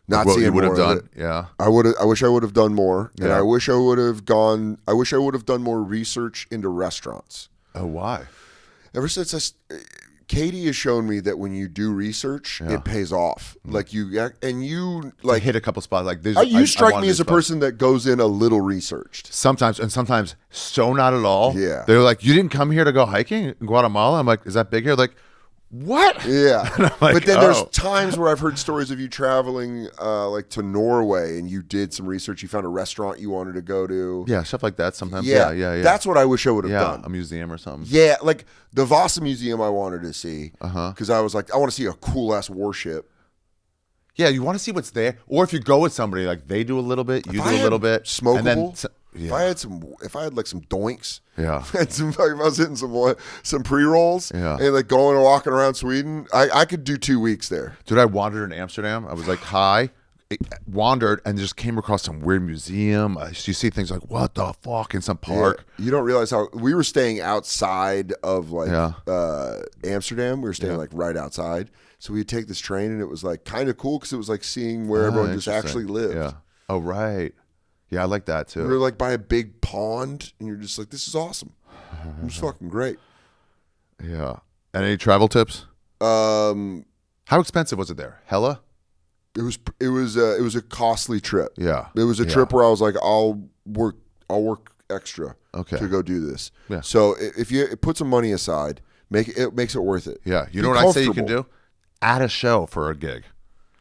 Speaker 1: Not
Speaker 2: what
Speaker 1: seeing
Speaker 2: you would have
Speaker 1: more of
Speaker 2: done.
Speaker 1: it.
Speaker 2: Yeah.
Speaker 1: I wish I would have done more, and
Speaker 2: Yeah.
Speaker 1: I wish I would have done more research into restaurants.
Speaker 2: Oh, why?
Speaker 1: Ever since Katie has shown me that when you do research,
Speaker 2: Yeah.
Speaker 1: it pays off. Like you
Speaker 2: Like hit a couple spots like this.
Speaker 1: you strike
Speaker 2: want
Speaker 1: me as
Speaker 2: this
Speaker 1: a person that goes in a little researcht.
Speaker 2: Sometimes so not at all.
Speaker 1: Yeah.
Speaker 2: They're like, you didn't come here to go hiking in Guatemala? I'm like, is that big here? Like, what?
Speaker 1: Yeah,
Speaker 2: like,
Speaker 1: but then there's
Speaker 2: oh.
Speaker 1: times where I've heard stories of you traveling like to Norway, and you did some research. You found a restaurant you wanted to go to.
Speaker 2: Yeah, stuff like that sometimes.
Speaker 1: Yeah,
Speaker 2: Yeah.
Speaker 1: That's what I wish I would have
Speaker 2: yeah,
Speaker 1: done.
Speaker 2: a museum or something.
Speaker 1: Yeah, like the Vasa Museum I wanted to see
Speaker 2: Uh-huh.
Speaker 1: because I was like, I want to see a cool ass warship.
Speaker 2: Yeah, you want to see what's there, or if you go with somebody, like they do a little bit, you
Speaker 1: If
Speaker 2: do
Speaker 1: I
Speaker 2: a
Speaker 1: had
Speaker 2: little bit,
Speaker 1: smokable.
Speaker 2: and then
Speaker 1: If I had like some doinks,
Speaker 2: yeah,
Speaker 1: if I was hitting some pre rolls,
Speaker 2: Yeah.
Speaker 1: and like going and walking around Sweden, I could do 2 weeks there.
Speaker 2: Dude, I wandered in Amsterdam. I was like, hi. Wandered and just came across some weird museum. You see things like, what the fuck, in some park.
Speaker 1: Yeah. You don't realize how we were staying outside of like
Speaker 2: Yeah.
Speaker 1: Amsterdam. We were staying
Speaker 2: Yeah.
Speaker 1: like right outside. So we'd take this train, and it was like kind of cool because it was like seeing where everyone just
Speaker 2: Interesting.
Speaker 1: actually lived.
Speaker 2: Yeah. Oh, right. Yeah, I like that too.
Speaker 1: We were like by a big pond, and you're just like, this is awesome. It was fucking great.
Speaker 2: Yeah. And any travel tips?
Speaker 1: Um,
Speaker 2: How expensive was it there? Hella?
Speaker 1: it was a costly trip.
Speaker 2: Yeah.
Speaker 1: It was a trip where I was like, I'll work extra
Speaker 2: Okay.
Speaker 1: to go do this.
Speaker 2: Yeah.
Speaker 1: So if you put some money aside, it makes it worth it.
Speaker 2: Yeah. You
Speaker 1: Be
Speaker 2: know what I say you can
Speaker 1: comfortable.
Speaker 2: do? Add a show for a gig.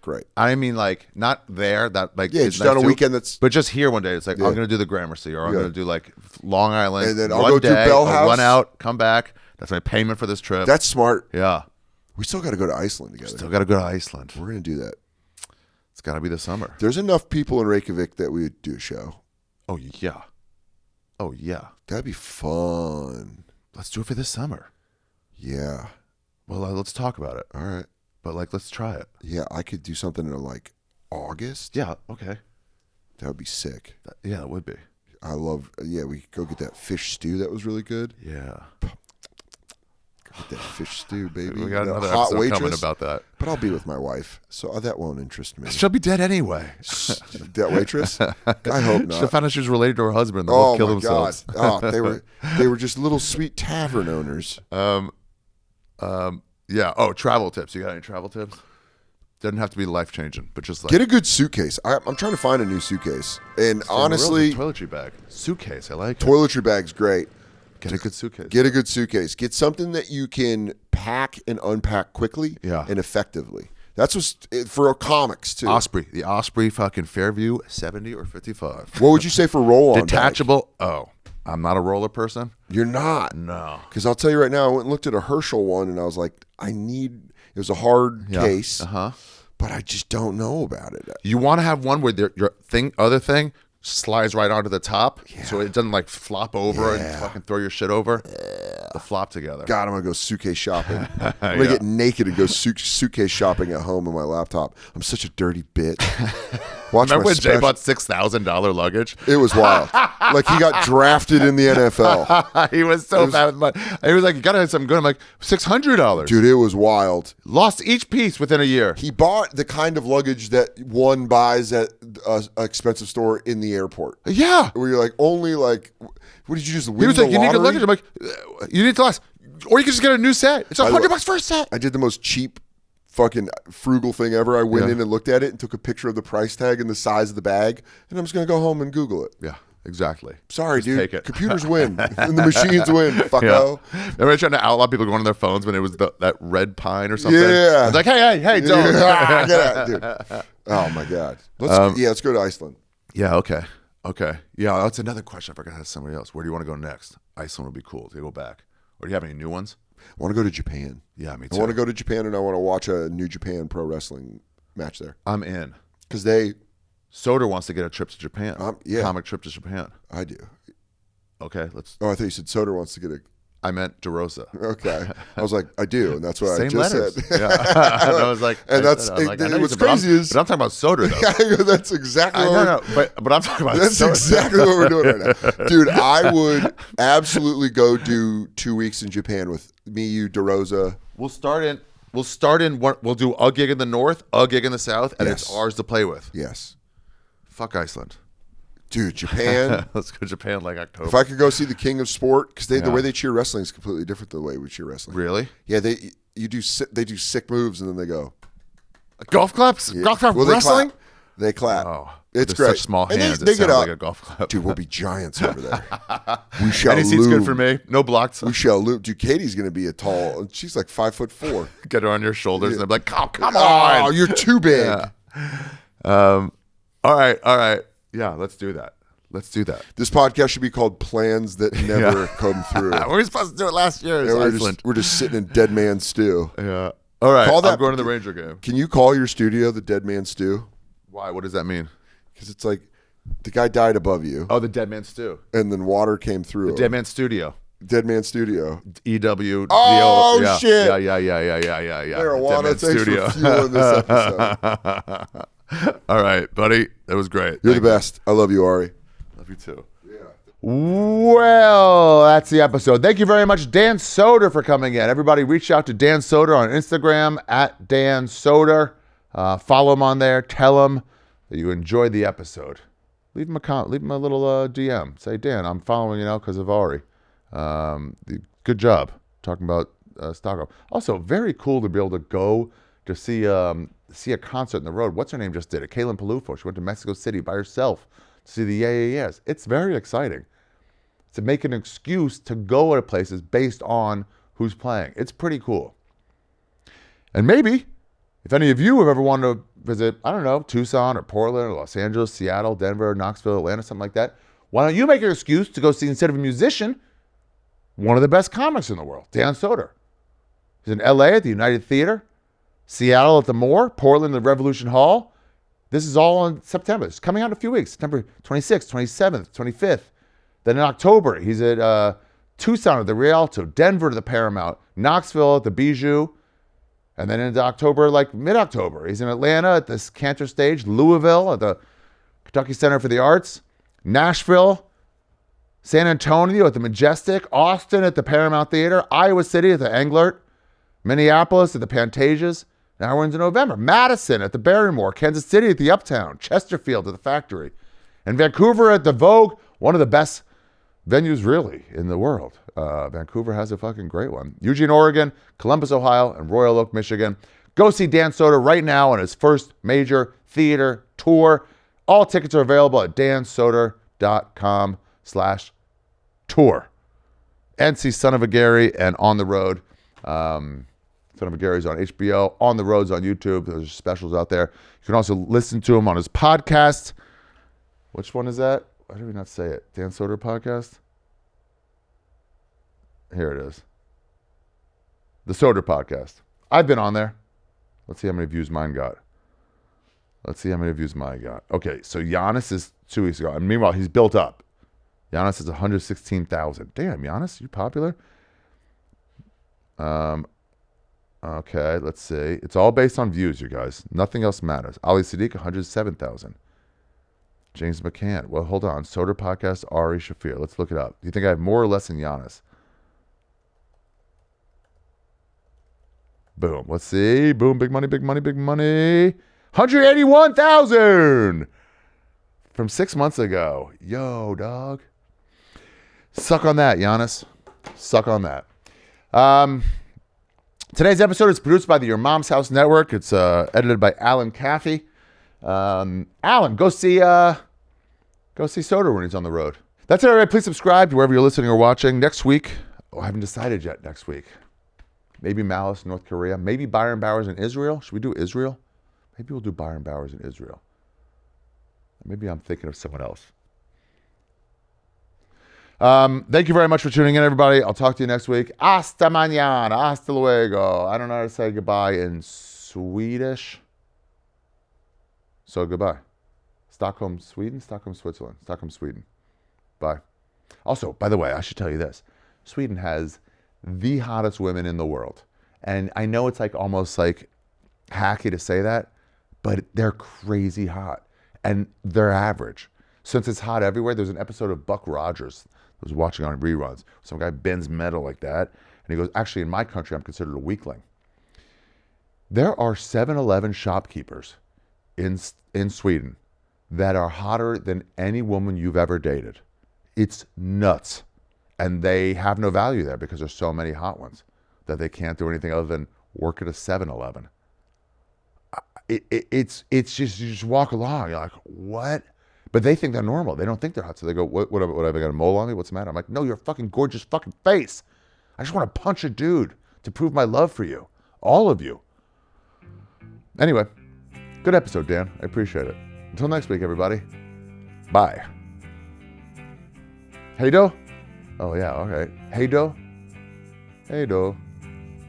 Speaker 1: Great.
Speaker 2: I mean, like, not there, that like
Speaker 1: Yeah,
Speaker 2: it's
Speaker 1: just on a
Speaker 2: too,
Speaker 1: weekend that's
Speaker 2: but just here one day. It's like,
Speaker 1: Yeah.
Speaker 2: I'm going to do the Gramercy, or I'm
Speaker 1: Yeah.
Speaker 2: going to do like Long Island.
Speaker 1: And then I'll
Speaker 2: one
Speaker 1: go to
Speaker 2: day,
Speaker 1: Bell
Speaker 2: I'll run
Speaker 1: House.
Speaker 2: out, come back. That's my payment for this trip.
Speaker 1: that's smart.
Speaker 2: yeah.
Speaker 1: We still got to go to Iceland together.
Speaker 2: Still got to go to Iceland.
Speaker 1: We're gonna do that.
Speaker 2: It's got to be the summer.
Speaker 1: There's enough people in Reykjavik that we would do a show.
Speaker 2: Oh, yeah. Oh, yeah.
Speaker 1: That'd be fun.
Speaker 2: Let's do it for this summer.
Speaker 1: Yeah.
Speaker 2: Well, let's talk about it.
Speaker 1: All right.
Speaker 2: But like, let's try it.
Speaker 1: Yeah, I could do something in like August.
Speaker 2: Yeah. Okay.
Speaker 1: That would be sick.
Speaker 2: Yeah, it would be.
Speaker 1: I love. Yeah, we could go get that fish stew. That was really good.
Speaker 2: Yeah.
Speaker 1: Get that fish stew, baby.
Speaker 2: We got
Speaker 1: That
Speaker 2: another
Speaker 1: hot
Speaker 2: episode
Speaker 1: waitress.
Speaker 2: coming about that.
Speaker 1: But I'll be with my wife, so that won't interest me.
Speaker 2: She'll be dead anyway.
Speaker 1: That waitress? I hope
Speaker 2: She'll
Speaker 1: not.
Speaker 2: find out she was related to her husband. They'll
Speaker 1: Oh
Speaker 2: both kill
Speaker 1: my
Speaker 2: themselves.
Speaker 1: god! Oh, they were just little sweet tavern owners.
Speaker 2: Yeah. Oh, travel tips. You got any travel tips? Doesn't have to be life changing, but just like
Speaker 1: Get a good suitcase. I'm trying to find a new suitcase, and honestly,
Speaker 2: toiletry bag, suitcase. I like it.
Speaker 1: toiletry bag's great.
Speaker 2: Get a good suitcase.
Speaker 1: Get a good suitcase. Get something that you can pack and unpack quickly
Speaker 2: Yeah.
Speaker 1: and effectively. That's what's for comics too.
Speaker 2: Osprey. The Osprey fucking Fairview 70 or 55.
Speaker 1: What would you say for roll-on bag?
Speaker 2: Detachable. Oh, I'm not a roller person.
Speaker 1: You're not.
Speaker 2: No.
Speaker 1: Because I'll tell you right now, I went and looked at a Herschel one, and I was like, it was a hard case, but I just don't know about it.
Speaker 2: You want to have one where your other thing slides right onto the top, so it doesn't like flop over and fucking throw your shit over. The flop together.
Speaker 1: God, I'm gonna go suitcase shopping. I'm gonna get naked and go suitcase shopping at home on my laptop. I'm such a dirty bitch. Watch
Speaker 2: Remember
Speaker 1: my
Speaker 2: when Jay
Speaker 1: special.
Speaker 2: bought $6,000 luggage?
Speaker 1: It was wild. Like he got drafted in the NFL.
Speaker 2: He was so bad with money. He was like, you gotta have something good. I'm like, $600.
Speaker 1: Dude, it was wild.
Speaker 2: Lost each piece within a year.
Speaker 1: He bought the kind of luggage that one buys at an expensive store in the airport.
Speaker 2: Yeah.
Speaker 1: Where you're like, only like, what did you just win?
Speaker 2: He was
Speaker 1: the
Speaker 2: like, you need good
Speaker 1: lottery?
Speaker 2: luggage. I'm like, you need to last. Or you can just get a new set. It's
Speaker 1: By the way,
Speaker 2: $100 for a set.
Speaker 1: I did the most cheap, fucking frugal thing ever. I went
Speaker 2: Yeah.
Speaker 1: in and looked at it and took a picture of the price tag and the size of the bag, and I'm just gonna go home and Google it.
Speaker 2: Yeah, exactly.
Speaker 1: Sorry,
Speaker 2: Just
Speaker 1: dude.
Speaker 2: take it.
Speaker 1: Computers win and the machines win. Fucko.
Speaker 2: Yeah. Remember trying to outlaw people going on their phones when it was that red pine or something?
Speaker 1: Yeah.
Speaker 2: I was like, hey, don't.
Speaker 1: Yeah, get out, dude. Oh my god. Let's go to Iceland.
Speaker 2: Yeah, okay. Yeah, that's another question I forgot to ask somebody else. Where do you want to go next? Iceland would be cool to go back. Or do you have any new ones?
Speaker 1: I want to go to Japan.
Speaker 2: Yeah, me
Speaker 1: I
Speaker 2: too.
Speaker 1: want to go to Japan and I want to watch a New Japan Pro Wrestling match there
Speaker 2: I'm in.
Speaker 1: because they.
Speaker 2: Soder wants to get a trip to Japan.
Speaker 1: Yeah.
Speaker 2: Comic trip to Japan.
Speaker 1: I do.
Speaker 2: Okay, let's.
Speaker 1: Oh, I thought you said Soder wants to get a.
Speaker 2: I meant DeRosa.
Speaker 1: Okay, I was like, I do, and that's what
Speaker 2: Same
Speaker 1: I just
Speaker 2: letters.
Speaker 1: said.
Speaker 2: Yeah. And I was like,
Speaker 1: And that's
Speaker 2: I'm like, I know
Speaker 1: what's
Speaker 2: you said,
Speaker 1: crazy is.
Speaker 2: but I'm talking about Soder though.
Speaker 1: That's exactly.
Speaker 2: I
Speaker 1: what
Speaker 2: know, but I'm talking about
Speaker 1: That's
Speaker 2: Soder.
Speaker 1: exactly what we're doing right now, dude. I would absolutely go do 2 weeks in Japan with me, you, DeRosa.
Speaker 2: We'll start in one. We'll do a gig in the north, a gig in the south, and it's
Speaker 1: Yes.
Speaker 2: ours to play with.
Speaker 1: Yes,
Speaker 2: Fuck Iceland.
Speaker 1: dude, Japan.
Speaker 2: Let's go to Japan like October.
Speaker 1: If I could go see the King of Sport, because the
Speaker 2: Yeah.
Speaker 1: way they cheer wrestling is completely different than the way we cheer wrestling.
Speaker 2: Really?
Speaker 1: Yeah, they do sick moves and then they go.
Speaker 2: Golf claps?
Speaker 1: Yeah.
Speaker 2: Golf clap
Speaker 1: Well,
Speaker 2: wrestling?
Speaker 1: They clap.
Speaker 2: Oh,
Speaker 1: It's
Speaker 2: they're
Speaker 1: great.
Speaker 2: Such small
Speaker 1: And
Speaker 2: hands.
Speaker 1: they
Speaker 2: it
Speaker 1: get
Speaker 2: sounds
Speaker 1: up.
Speaker 2: like a golf clap.
Speaker 1: Dude, we'll be giants over there. We shall
Speaker 2: Any seat's
Speaker 1: loom.
Speaker 2: good for me. No blocks.
Speaker 1: We shall loom. Dude, Katie's going to be a tall. She's like 5'4".
Speaker 2: Get her on your shoulders, and they're like, "Oh, come
Speaker 1: Oh,
Speaker 2: on!"
Speaker 1: you're too big.
Speaker 2: Yeah. All right. Yeah, let's do that.
Speaker 1: This podcast should be called Plans That Never Come Through.
Speaker 2: We were supposed to do it last year. It's
Speaker 1: Yeah,
Speaker 2: Iceland.
Speaker 1: we're just sitting in Dead Man Stew.
Speaker 2: Yeah. All right.
Speaker 1: Call that-
Speaker 2: I'm going to the Ranger game.
Speaker 1: Can you call your studio the Dead Man Stew?
Speaker 2: Why? What does that mean?
Speaker 1: Because it's like the guy died above you,
Speaker 2: Oh, the Dead Man Stew.
Speaker 1: and then water came through.
Speaker 2: Dead Man Studio.
Speaker 1: Dead Man Studio.
Speaker 2: EW.
Speaker 1: Oh,
Speaker 2: yeah.
Speaker 1: shit.
Speaker 2: Yeah.
Speaker 1: Marijuana,
Speaker 2: Dead Man
Speaker 1: thanks for fueling this episode.
Speaker 2: All right, buddy. That was great.
Speaker 1: You're the best. I love you, Ari.
Speaker 2: Love you too.
Speaker 4: Well, that's the episode. Thank you very much, Dan Soder, for coming in. Everybody reach out to Dan Soder on Instagram at Dan Soder. Follow him on there. Tell him that you enjoyed the episode. Leave him a comment. Leave him a little DM. Say, Dan, I'm following you now because of Ari. Good job talking about Stockholm. Also, very cool to be able to go to see a concert in the road. What's her name just did it? Kaylin Palufo. She went to Mexico City by herself to see the Yeah. It's very exciting to make an excuse to go to places based on who's playing. It's pretty cool. And maybe if any of you have ever wanted to visit, I don't know, Tucson or Portland or Los Angeles, Seattle, Denver, Knoxville, Atlanta, something like that, why don't you make an excuse to go see, instead of a musician, one of the best comics in the world, Dan Soder. He's in LA at the United Theater, Seattle at the Moore, Portland at the Revolution Hall. This is all in September. It's coming out in a few weeks, September 26th, 27th, 25th. Then in October, he's at Tucson at the Rialto, Denver at the Paramount, Knoxville at the Bijou, and then into October, like mid-October, he's in Atlanta at this Cantor Stage, Louisville at the Kentucky Center for the Arts, Nashville, San Antonio at the Majestic, Austin at the Paramount Theater, Iowa City at the Englert, Minneapolis at the Pantasias. Now we're into November. Madison at the Barrymore, Kansas City at the Uptown, Chesterfield at the Factory, and Vancouver at the Vogue, one of the best venues really in the world. Vancouver has a fucking great one. Eugene, Oregon, Columbus, Ohio, and Royal Oak, Michigan. Go see Dan Soder right now on his first major theater tour. All tickets are available at dansoder.com/tour. And see Son of a Gary and On the Road. Son of a Gary's on HBO. On the Road's on YouTube. There's specials out there. You can also listen to him on his podcast. Which one is that? Why did we not say it? Dan Soder podcast? Here it is. The Soder podcast. I've been on there. Let's see how many views mine got. Okay, so Giannis is 2 weeks ago. And meanwhile, he's built up. Giannis is 116,000. Damn, Giannis, you popular? Okay, let's see. It's all based on views, you guys. Nothing else matters. Ali Sadiq, 107,000. James McCann. Well, hold on. Soder podcast, Ari Shaffir. Let's look it up. Do you think I have more or less than Giannis? Boom. Let's see. Boom. Big money, big money, big money. 181,000 from 6 months ago. Yo, dog. Suck on that, Giannis. Suck on that. Today's episode is produced by the Your Mom's House Network. It's edited by Alan Caffey. Alan, go see Soder when he's on the road. That's it, everybody. Please subscribe to wherever you're listening or watching. Next week, I haven't decided yet. Next week, maybe Malice, North Korea. Maybe Byron Bowers in Israel. Should we do Israel? Maybe we'll do Byron Bowers in Israel. Maybe I'm thinking of someone else. Thank you very much for tuning in, everybody. I'll talk to you next week. Hasta mañana. Hasta luego. I don't know how to say goodbye in Swedish. So goodbye. Stockholm, Sweden? Stockholm, Switzerland. Stockholm, Sweden. Bye. Also, by the way, I should tell you this. Sweden has the hottest women in the world. And I know it's like almost like hacky to say that, but they're crazy hot. And they're average. Since it's hot everywhere, there's an episode of Buck Rogers I was watching on reruns. Some guy bends metal like that. And he goes, actually, in my country, I'm considered a weakling. There are 7-Eleven shopkeepers in Sweden that are hotter than any woman you've ever dated. It's nuts. And they have no value there because there's so many hot ones that they can't do anything other than work at a 7-Eleven. It's just, you just walk along. You're like, what? But they think they're normal. They don't think they're hot. So they go, what have I got a mole on me? What's the matter? I'm like, no, you're a fucking gorgeous fucking face. I just want to punch a dude to prove my love for you. All of you. Anyway, good episode, Dan. I appreciate it. Until next week, everybody. Bye. Hejdå? Oh, yeah, all right. Hejdå? Hejdå.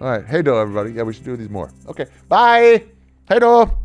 Speaker 4: All right, Hejdå, everybody. Yeah, we should do these more. Okay, bye. Hejdå.